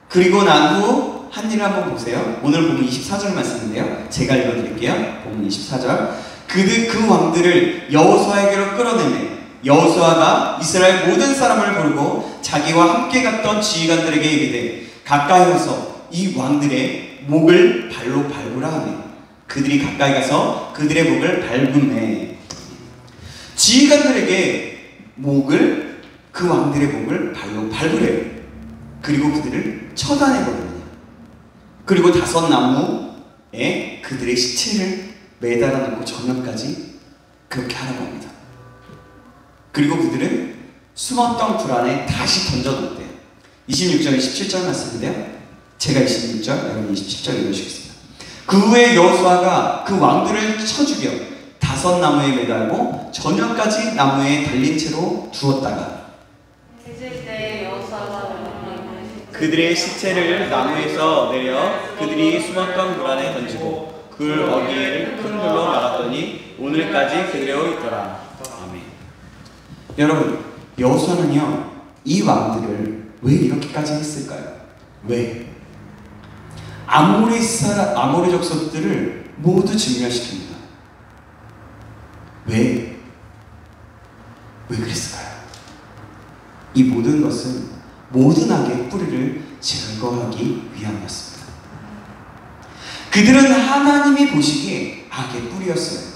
그리고 난 후 한 일을 한번 보세요. 오늘 보면 24절 말씀인데요. 제가 읽어드릴게요. 보면 24절. 그 왕들을 여호수아에게로 끌어내매 여호수아가 이스라엘 모든 사람을 부르고 자기와 함께 갔던 지휘관들에게 이르되 가까이 와서 이 왕들의 목을 발로 밟으라 하매 그들이 가까이 가서 그들의 목을 밟음에 지휘관들에게 그 왕들의 목을 발로 밟으래요. 그리고 그들을 처단해버립니다. 그리고 다섯 나무에 그들의 시체를 매달아 놓고 저녁까지 그렇게 하라고 합니다. 그리고 그들은 숨었던 굴 안에 다시 던져놓대요. 26절, 27절 말씀인데요. 제가 26절, 여러분 27절 읽어주시겠습니다. 그 후에 여호수아가 그 왕들을 쳐 죽여 다섯 나무에 매달고 저녁까지 나무에 달린 채로 두었다가 이제 때 여호수아가 그들의 시체를 나무에서 내려 그들이 숨었던 굴 안에 던지고 굴 어귀를 큰 돌로 막았더니 오늘까지 그대로 있더라. 아멘. 여러분, 여호수아는요 이 왕들을 왜 이렇게까지 했을까요? 왜? 아모리 족속들을 모두 진멸시킵니다. 왜 그랬을까요? 이 모든 것은 모든 악의 뿌리를 제거하기 위함이었습니다. 그들은 하나님이 보시기에 악의 뿌리였어요.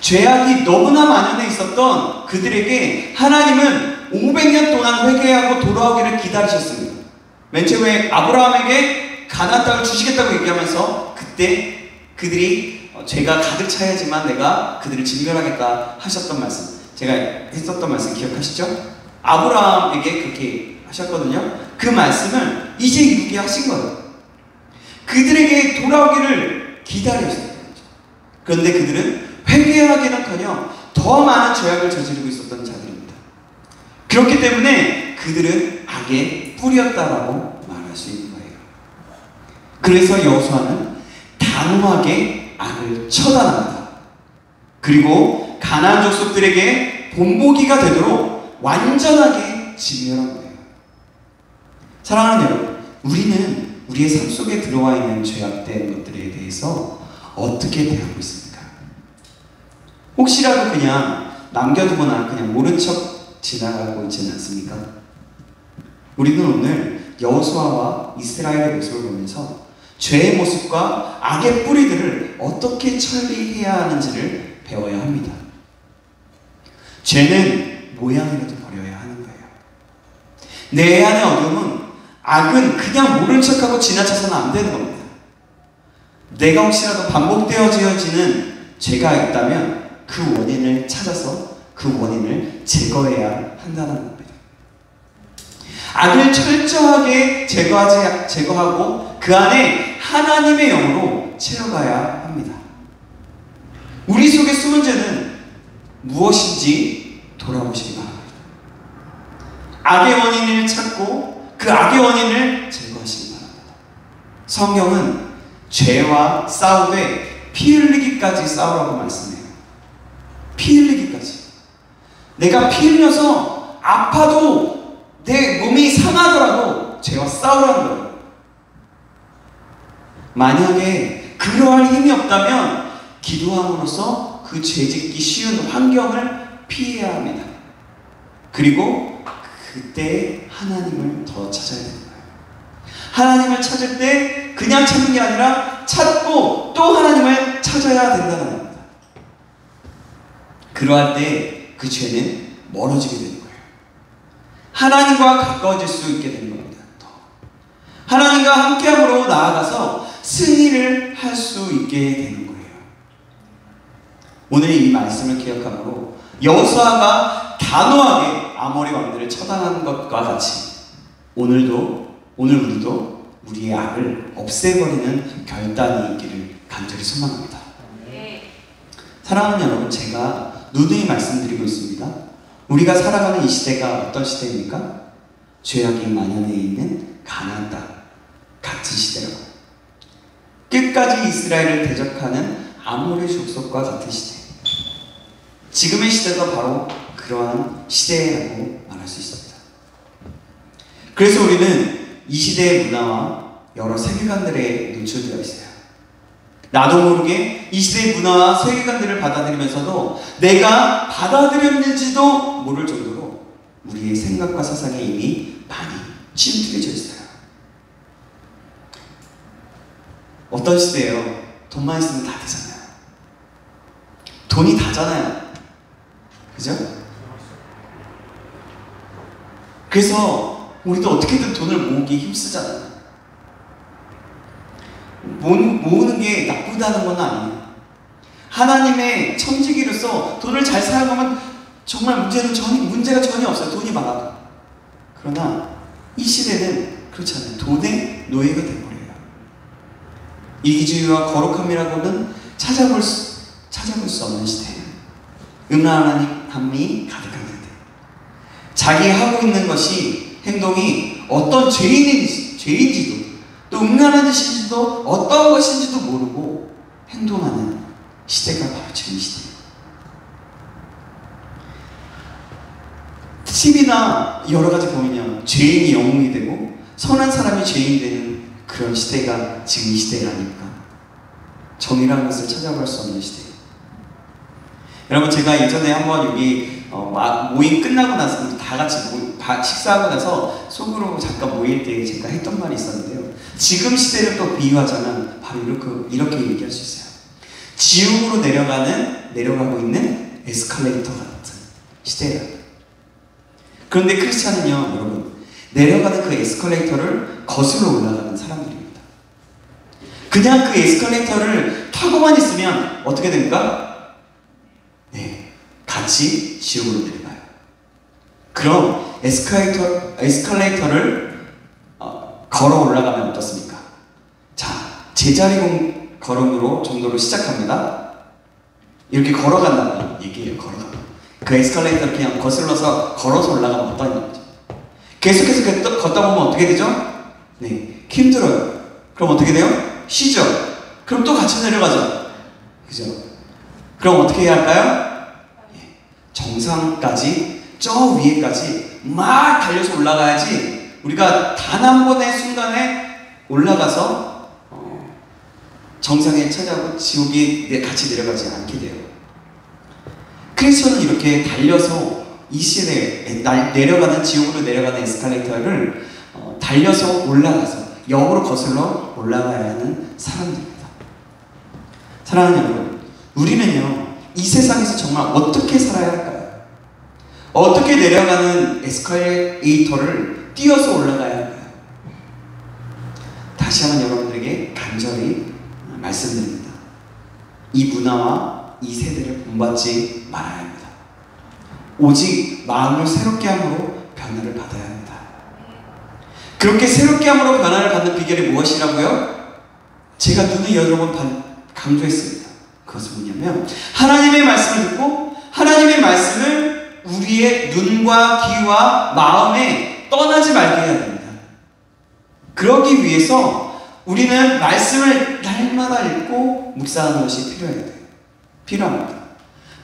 죄악이 너무나 만연해 있었던 그들에게 하나님은 500년 동안 회개하고 돌아오기를 기다리셨습니다. 맨 처음에 아브라함에게 가나안 땅을 주시겠다고 얘기하면서 그때 그들이 죄가 가득 차야지만 내가 그들을 진멸하겠다 하셨던 말씀, 제가 했었던 말씀 기억하시죠? 아브라함에게 그렇게 하셨거든요. 그 말씀을 이제 이루게 하신 거예요. 그들에게 돌아오기를 기다렸어요. 그런데 그들은 회개하기는커녕 더 많은 죄악을 저지르고 있었던 자들입니다. 그렇기 때문에 그들은 악의 뿌리였다라고 말할 수 있는 거예요. 그래서 여호수아는 단호하게 악을 처단합니다. 그리고 가나안 족속들에게 본보기가 되도록 완전하게 진멸한 거예요. 사랑하는 여러분, 우리는 우리의 삶 속에 들어와 있는 죄악된 것들에 대해서 어떻게 대하고 있습니까? 혹시라도 그냥 남겨두거나 그냥 모른 척 지나가고 있지는 않습니까? 우리는 오늘 여호수아와 이스라엘의 모습을 보면서 죄의 모습과 악의 뿌리들을 어떻게 처리해야 하는지를 배워야 합니다. 죄는 모양이라도 버려야 하는 거예요. 내 안의 어둠은, 악은 그냥 모른 척하고 지나쳐서는 안 되는 겁니다. 내가 혹시라도 반복되어지는 죄가 있다면 그 원인을 찾아서 그 원인을 제거해야 한다는 겁니다. 악을 철저하게 제거하고 그 안에 하나님의 영으로 채워가야 합니다. 우리 속에 숨은 죄는 무엇인지 돌아보시기 바랍니다. 악의 원인을 찾고 그 악의 원인을 제거하시기 바랍니다. 성경은 죄와 싸우되 피 흘리기까지 싸우라고 말씀해요. 피 흘리기까지. 내가 피 흘려서 아파도 내 몸이 상하더라도 죄와 싸우라는 거예요. 만약에 그러할 힘이 없다면 기도함으로써 그 죄짓기 쉬운 환경을 피해야 합니다. 그리고 그때 하나님을 더 찾아야 되는 거예요. 하나님을 찾을 때 그냥 찾는 게 아니라 찾고 또 하나님을 찾아야 된다는 겁니다. 그러할 때 그 죄는 멀어지게 되는 거예요. 하나님과 가까워질 수 있게 되는 겁니다. 더. 하나님과 함께함으로 나아가서 승리를 할 수 있게 되는 거예요. 오늘 이 말씀을 기억함으로 여호수아가 단호하게 아모리 왕들을 처단하는 것과 같이 오늘 우리도 우리의 악을 없애버리는 결단이 있기를 간절히 소망합니다. 사랑하는 여러분, 제가 누누이 말씀드리고 있습니다. 우리가 살아가는 이 시대가 어떤 시대입니까? 죄악이 만연해 있는 가나안 땅 같은 시대라고. 끝까지 이스라엘을 대적하는 아모리 족속과 같은 시대. 지금의 시대가 바로 그러한 시대라고 말할 수 있습니다. 그래서 우리는 이 시대의 문화와 여러 세계관들에 노출되어 있어요. 나도 모르게 이 시대의 문화와 세계관들을 받아들이면서도 내가 받아들였는지도 모를 정도로 우리의 생각과 사상에 이미 많이 침투해져 있어요. 어떤 시대예요? 돈만 있으면 다 되잖아요. 돈이 다잖아요. 그죠? 그래서 우리도 어떻게든 돈을 모으기 힘쓰잖아요. 모으는 게 나쁘다는 건 아니에요. 하나님의 천지기로서 돈을 잘 사용하면 정말 문제가 전혀 없어요. 돈이 많아도. 그러나 이 시대는 그렇지 않아요. 돈의 노예가 되어버려요. 이기주의와 거룩함이라고는 찾아볼 수 없는 시대예요. 음란함이 가득한 세대. 자기 하고 있는 것이, 행동이 어떤 죄인지도 또 음란한 짓인지도 어떤 것인지도 모르고 행동하는 시대가 바로 지금 이 시대예요. TV나 여러 가지 보면요, 죄인이 영웅이 되고 선한 사람이 죄인이 되는 그런 시대가 지금 이 시대가 아닐까. 정의라는 것을 찾아볼 수 없는 시대예요. 여러분, 제가 예전에 한번 여기 모임 끝나고 나서 다 같이 식사하고 나서 속으로 잠깐 모일 때 제가 했던 말이 있었는데요. 지금 시대를 또 비유하자면 바로 이렇게 얘기할 수 있어요. 지옥으로 내려가고 있는 에스컬레이터 같은 시대예요. 그런데 크리스찬은요, 여러분, 내려가는 그 에스컬레이터를 거슬러 올라가는 사람들입니다. 그냥 그 에스컬레이터를 타고만 있으면 어떻게 됩니까? 네, 같이 지옥으로 내려가요. 그럼 에스컬레이터를 걸어 올라가면 어떻습니까? 자, 제자리 걸음으로 정도로 시작합니다. 이렇게 걸어간다는 얘기예요. 걸어가면. 그 에스컬레이터를 그냥 거슬러서 걸어서 올라가면 어떠냐 거죠. 계속해서 걷다 보면 어떻게 되죠? 네, 힘들어요. 그럼 어떻게 돼요? 쉬죠. 그럼 또 같이 내려가죠. 그죠? 그럼 어떻게 해야 할까요? 정상까지, 저 위에까지 막 달려서 올라가야지 우리가 단 한 번의 순간에 올라가서 정상에 차지하고 지옥에 같이 내려가지 않게 돼요. 크리스천은 이렇게 달려서 이 시대에 내려가는 지옥으로 내려가는 에스컬레이터를 달려서 올라가서 역으로 거슬러 올라가야 하는 사람들입니다. 사랑하는 여러분, 우리는요 이 세상에서 정말 어떻게 살아야 할까요? 어떻게 내려가는 에스컬레이터를 뛰어서 올라가야 할까요? 다시 한번 여러분들에게 간절히 말씀드립니다. 이 문화와 이 세대를 본받지 말아야 합니다. 오직 마음을 새롭게 함으로 변화를 받아야 합니다. 그렇게 새롭게 함으로 변화를 받는 비결이 무엇이라고요? 제가 눈을 여러 번 강조했습니다. 그것은 뭐냐면 하나님의 말씀을 듣고 하나님의 말씀을 우리의 눈과 귀와 마음에 떠나지 말게 해야 됩니다. 그러기 위해서 우리는 말씀을 날마다 읽고 묵상하는 것이 필요합니다.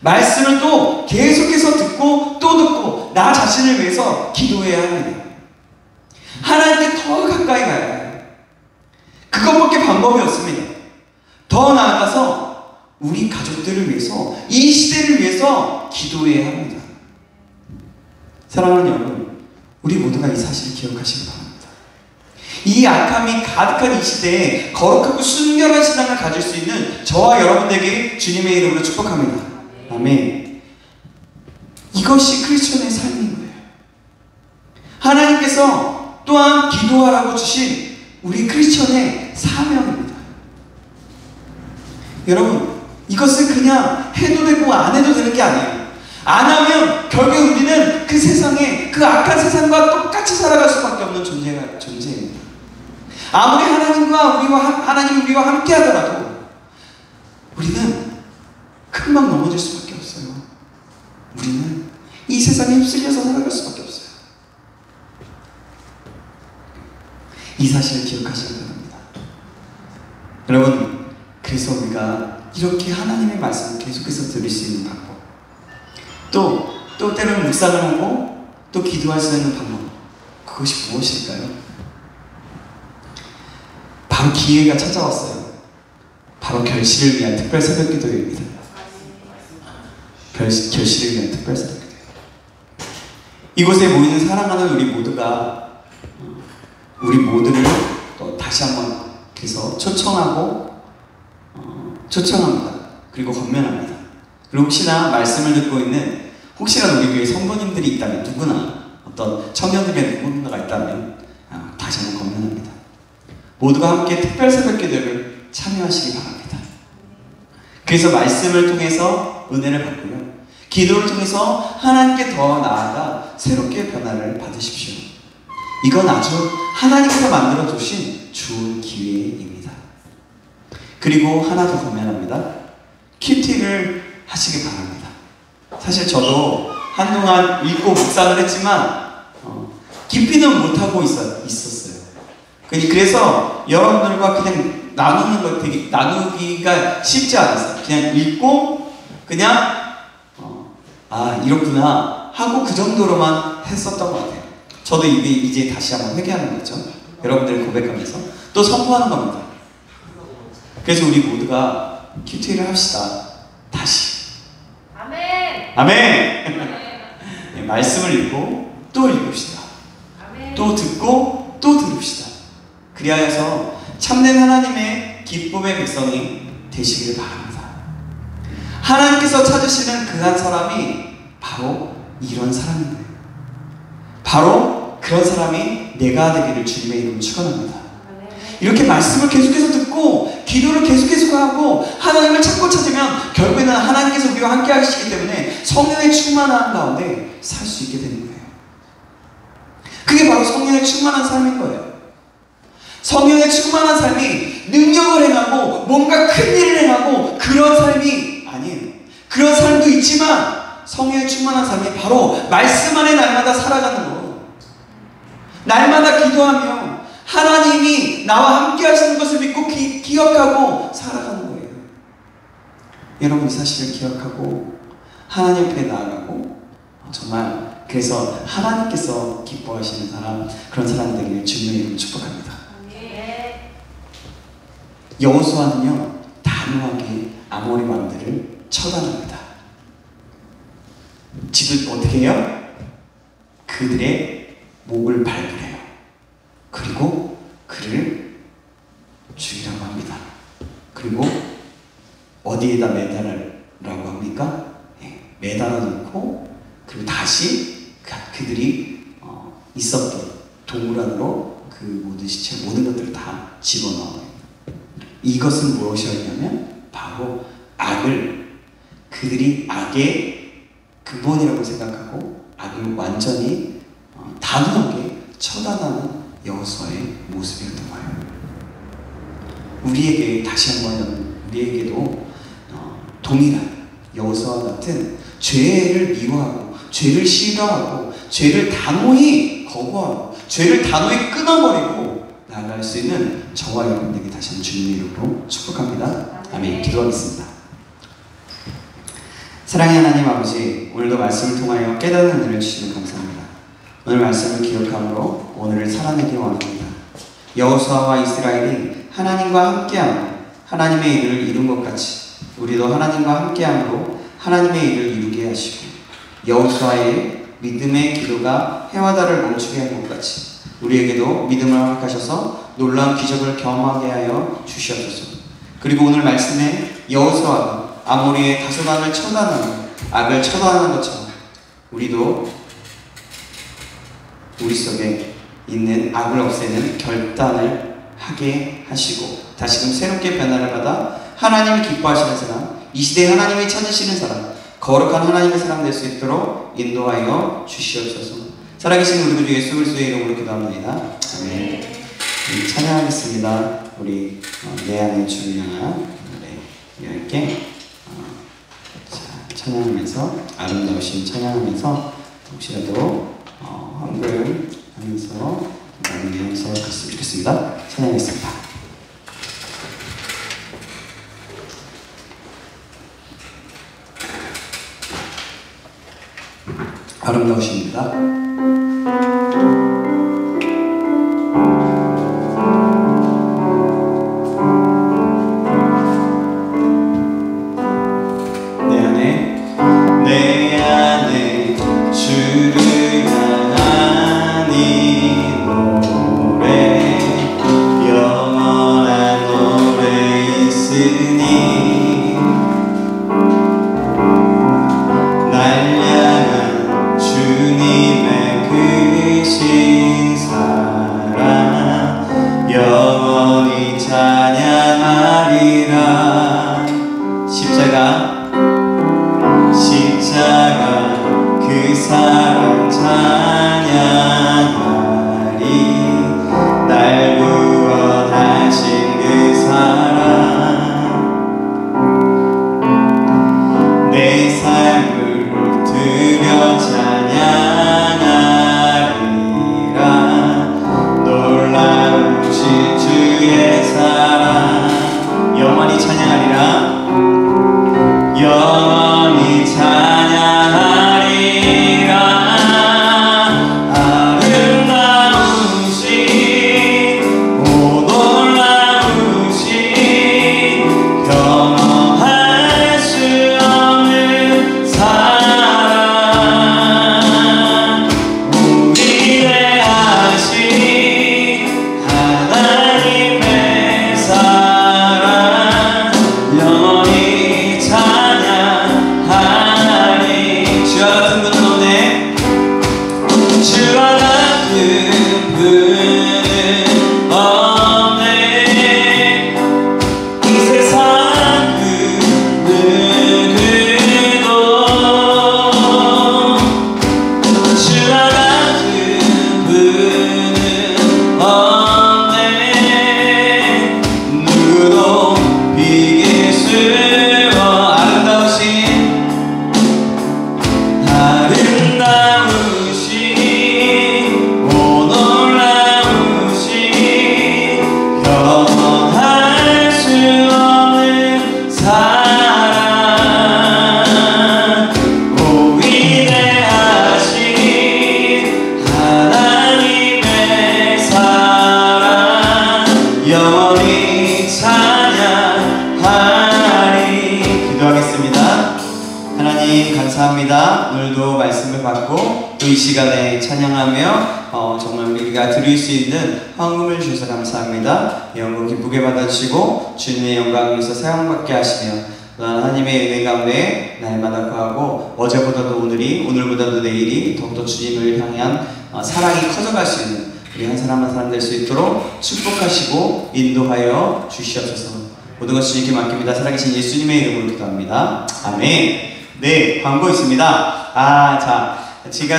말씀을 또 계속해서 듣고 또 듣고 나 자신을 위해서 기도해야 합니다. 하나님께 더 가까이 가야 해요. 그것밖에 방법이 없습니다. 더 나아가서 우리 가족들을 위해서 이 시대를 위해서 기도해야 합니다. 사랑하는 여러분, 우리 모두가 이 사실을 기억하시기 바랍니다. 이 악함이 가득한 이 시대에 거룩하고 순결한 신앙을 가질 수 있는 저와 여러분들에게 주님의 이름으로 축복합니다. 아멘. 이것이 크리스천의 삶인 거예요. 하나님께서 또한 기도하라고 주신 우리 크리스천의 사명입니다. 여러분, 이것은 그냥 해도 되고 안 해도 되는 게 아니에요. 안 하면 결국 우리는 그 세상에 그 악한 세상과 똑같이 살아갈 수밖에 없는 존재입니다. 아무리 하나님이 우리와 함께 하더라도 우리는 금방 넘어질 수밖에 없어요. 우리는 이 세상에 휩쓸려서 살아갈 수밖에 없어요. 이 사실을 기억하시기 바랍니다. 여러분, 그래서 우리가 이렇게 하나님의 말씀을 계속해서 들을 수 있는 방법, 또 때로는 묵상을 하고 또 기도할 수 있는 방법, 그것이 무엇일까요? 바로 기회가 찾아왔어요. 바로 결실을 위한 특별 새벽 기도입니다. 결실을 위한 특별 새벽 기도. 이곳에 모이는 사랑하는 우리 모두가 우리 모두를 또 다시 한번 그래서 초청합니다. 그리고 권면합니다. 그리고 혹시나 말씀을 듣고 있는 혹시라도 우리 교회 성도님들이 있다면, 누구나 어떤 청년들의 누군가가 있다면 다시 한번 권면합니다. 모두가 함께 특별 새벽 기도를 참여하시기 바랍니다. 그래서 말씀을 통해서 은혜를 받고요, 기도를 통해서 하나님께 더 나아가 새롭게 변화를 받으십시오. 이건 아주 하나님께서 만들어 주신 좋은 기회입니다. 그리고 하나 더 권면합니다. 큐티를 하시기 바랍니다. 사실 저도 한동안 읽고 묵상을 했지만 깊이는 못하고 있었어요. 그래서 여러분들과 그냥 나누기가 쉽지 않았어요. 그냥 읽고 그냥 이렇구나 하고 그 정도로만 했었던 것 같아요. 저도 이제 다시 한번 회개하는 거죠. 여러분들을 고백하면서 또 선포하는 겁니다. 그래서 우리 모두가 큐티를 합시다. 다시. 아멘. 아멘. 네, 말씀을 읽고 또 읽읍시다. 아멘. 또 듣고 또 들읍시다. 그리하여서 참된 하나님의 기쁨의 백성이 되시기를 바랍니다. 하나님께서 찾으시는 그 한 사람이 바로 이런 사람인 거예요. 바로 그런 사람이 내가 되기를 주님의 이름으로 축원합니다. 이렇게 말씀을 계속해서 듣고 기도를 계속해서 하고 하나님을 찾으면 결국에는 하나님께서 우리와 함께 하시기 때문에 성령의 충만함 가운데 살 수 있게 되는 거예요. 그게 바로 성령의 충만한 삶인 거예요. 성령의 충만한 삶이 능력을 행하고 뭔가 큰 일을 행하고 그런 삶이 아니에요. 그런 삶도 있지만 성령의 충만한 삶이 바로 말씀 안에 날마다 살아가는 거예요. 날마다 기도하며 하나님이 나와 함께 하시는 것을 믿고 기억하고 살아가는 거예요. 여러분, 이 사실을 기억하고 하나님 앞에 나아가고 정말 그래서 하나님께서 기뻐하시는 사람, 그런 사람들에게 주님의 이름으로 축복합니다. 여호수아는요 단호하게 아모리 왕들을 처단합니다. 지도 어떻게 해요? 그들의 목을 발굴해요. 그리고 그를 죽이라고 합니다. 그리고 어디에다 매달으라고 합니까? 매달아 놓고 그리고 다시 그들이 있었던 동굴 안으로 그 모든 시체 모든 것들을 다 집어넣어요. 이것은 무엇이었냐면 바로 그들이 악의 근본이라고 생각하고 악을 완전히 단호하게 처단하는 여호수아의 모습이었던 거예요. 우리에게 다시 한번 우리에게도 동일한 여호수아와 같은 죄를 미워하고 죄를 싫어하고 죄를 단호히 거부하고 죄를 단호히 끊어버리고 나아갈 수 있는 저와 여러분에게 다시 한번 주님의 이름으로 축복합니다. 아멘. 기도하겠습니다. 사랑의 하나님 아버지, 오늘도 말씀을 통하여 깨닫는 은혜를 주시면 감사합니다. 오늘 말씀을 기억함으로 오늘을 살아내기 원합니다. 여호수아와 이스라엘이 하나님과 함께함으로 하나님의 일을 이룬 것 같이 우리도 하나님과 함께함으로 하나님의 일을 이루게 하시고 여호수아의 믿음의 기도가 해와 달을 멈추게 한 것 같이 우리에게도 믿음을 허락하셔서 놀라운 기적을 경험하게 하여 주시옵소서. 그리고 오늘 말씀에 여호수아가 아모리의 다소간을 처단하는 악을 처단하는 것처럼 우리도 우리 속에 있는 악을 없애는 결단을 하게 하시고 다시금 새롭게 변화를 받아 하나님이 기뻐하시는 사람, 이 시대에 하나님이 찾으시는 사람, 거룩한 하나님의 사람 될 수 있도록 인도하여 주시옵소서. 살아계신 우리 구주 예수 그리스도의 이름으로 기도합니다. 아멘. 찬양하겠습니다. 우리 내 안에 주를 향한 노래 10개 찬양하면서 아름다우신 찬양하면서 혹시라도 한글 하면서 많은 내용 써갔으면 좋겠습니다. 찬양하겠습니다. 아름다우십니다. 내 안에 주를 향한 이 노래 영원한 노래 있으니 날 향한 주님의 그 신사랑 영원히 찬양하리라. 십자가 그 사랑 찬양하리. 날 구원하신 그 사랑 내 삶을 드려 찬양하리라. 놀라우신 주의 사랑 영원히 찬양하리라. 영원히 찬양하리라. 아름다우신 오 놀라우신 경험할 수 없는 사랑 우리 대하신 하나님의 사랑 영원히 찬양하리. 주와 같은 분은 없네. 주와 같은 분은 없네. 이 세상 그 누구도 주와 같은 분은 없네. 누구도 비길 수 아름다우신 오 놀라우신 이 시간에 찬양하며 정말 우리가 드릴 수 있는 헌금을 주셔서 감사합니다. 이 헌금 기쁘게 받아주시고 주님의 영광을 위해서 사용받게 하시며 하나님의 은혜 가운데 날마다 거하고 어제보다도 오늘이 오늘보다도 내일이 더욱더 주님을 향한 사랑이 커져갈 수 있는 우리 한 사람 한 사람 될 수 있도록 축복하시고 인도하여 주시옵소서. 모든 것을 주님께 맡깁니다. 살아계신 예수님의 이름으로 기도합니다. 아멘. 네, 광고 있습니다. 제가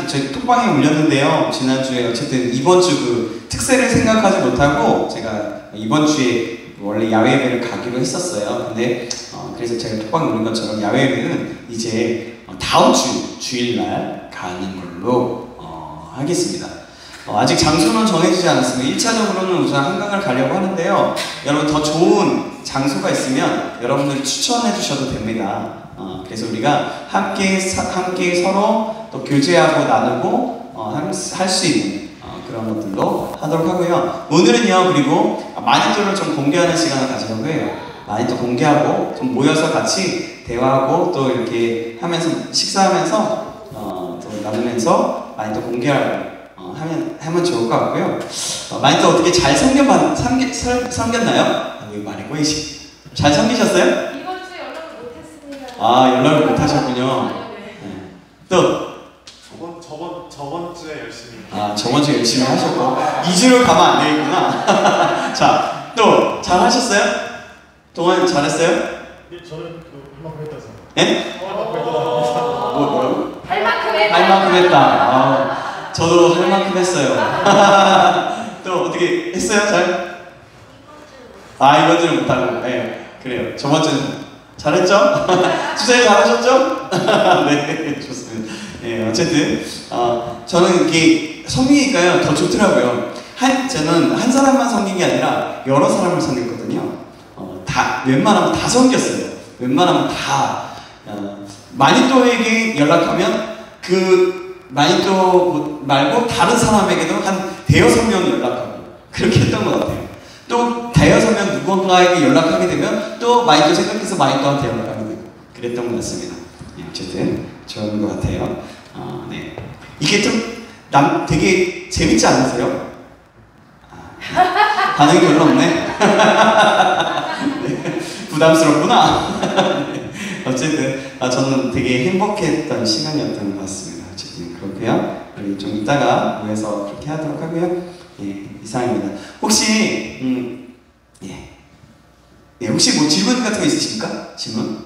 저희 톡방에 올렸는데요. 지난주에 어쨌든 이번 주 그 특세를 생각하지 못하고 제가 이번 주에 원래 야외 예배를 가기로 했었어요. 근데 그래서 제가 톡방에 올린 것처럼 야외 예배는 이제 다음 주 주일날 가는 걸로 하겠습니다. 아직 장소는 정해지지 않았습니다. 1차적으로는 우선 한강을 가려고 하는데요. 여러분 더 좋은 장소가 있으면 여러분들 추천해 주셔도 됩니다. 그래서 우리가 함께 서로 또 교제하고 나누고 할 수 있는 그런 것들도 하도록 하고요. 오늘은요, 그리고 마니또를 좀 공개하는 시간을 가지려고 해요. 마니또 공개하고 좀 모여서 같이 대화하고 또 이렇게 하면서 식사하면서 또 나누면서 마니또 공개하고 하면 좋을 것 같고요. 마니또 어떻게 잘 섬겼나요? 여기 말이 꼬이시. 잘 섬기셨어요? 이번 주에 연락을 못했습니다. 연락을 못 하셨군요. 네. 또 저번 주에 열심히. 저번 주에 열심히 하셨고 2주를 가면 안 되겠구나. 자, 또 잘 하셨어요? 동안 잘했어요? 예, 저는 한만큼 했다 생각. 예? 뭐라고? 할 만큼 했다. 할 만큼 했다. 저도 할 만큼 했어요. 또 어떻게 했어요? 잘? 이번 주는 못하고. 네, 그래요. 저번 주는 잘했죠? 주제 잘하셨죠? 네, 좋습니다. 네, 어쨌든 저는 이게 섬기니까요 더 좋더라고요. 저는 한 사람만 섬긴 게 아니라 여러 사람을 섬겼거든요. 웬만하면 다 섬겼어요. 웬만하면 다 마니또에게 연락하면 그 마니또 말고 다른 사람에게도 한 대여섯 명 연락하고 그렇게 했던 것 같아요. 또 대여섯 명 누군가에게 연락하게 되면 또 마니또 생각해서 마니또한테 연락하게 되고 그랬던 것 같습니다. 네, 어쨌든 좋은 것 같아요. 네. 이게 좀 되게 재밌지 않으세요? 반응이 별로 없네. 네, 부담스럽구나. 네, 어쨌든 저는 되게 행복했던 시간이었던 것 같습니다. 어쨌든 그렇고요. 우리 좀 이따가 모여서 그렇게 하도록 하고요. 예, 이상입니다. 혹시 혹시 뭐 질문 같은 거 있으십니까? 질문?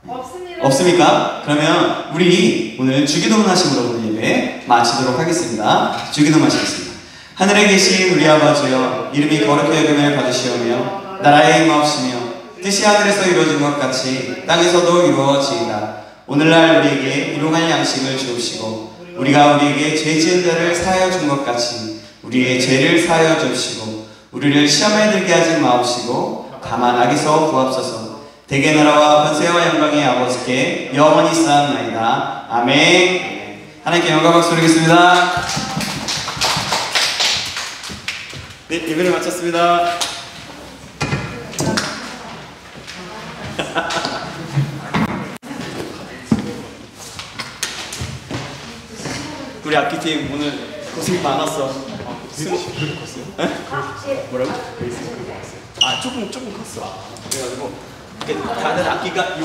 없습니다. 없습니까? 그러면 우리 오늘 주기도문 하심으로 오늘 예배 마치도록 하겠습니다. 주기도문 하시겠습니다. 하늘에 계신 우리 아버지여, 이름이 거룩히 여김을 받으시오며 나라의 임하옵시며 뜻이 하늘에서 이루어진 것 같이 땅에서도 이루어지이다. 오늘날 우리에게 일용할 양식을 주옵시고 우리가 우리에게 죄 지은 자를 사하여 준 것 같이 우리의 죄를 사하여 주옵시고 우리를 시험에 들게 하지 마옵시고 다만 악에서 구하옵소서. 대개 나라와 권세와 영광의 아버지께 영원히 쌓았나이다. 아멘. 하나님께 영광 박수 드리겠습니다. 네, 예배를 마쳤습니다. 우리 악기팀 오늘 고생이 많았어. 뭐라고? 조금 컸어. 그래가지고 다른 악기가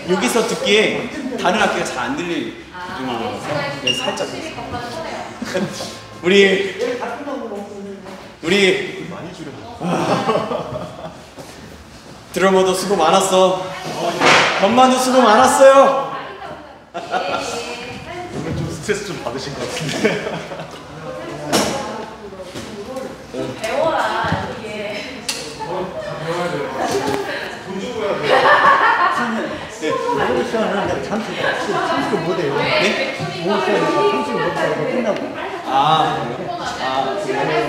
여기서 듣기에 다른 악기가 잘 안 들릴 정도로 그래서 살짝 우리 많이 줄여. 드러머도 수고 많았어. 건만도 수고 많았어요. 오늘 좀 스트레스 좀 받으신 것 같은데. 배워라 이게. 배워야 돼. 돈 주고 해야 돼. 모르는 시간은 내가 참석 못해요. 네? 모르는 시간은 참석 못하고 끝나고. 그래요?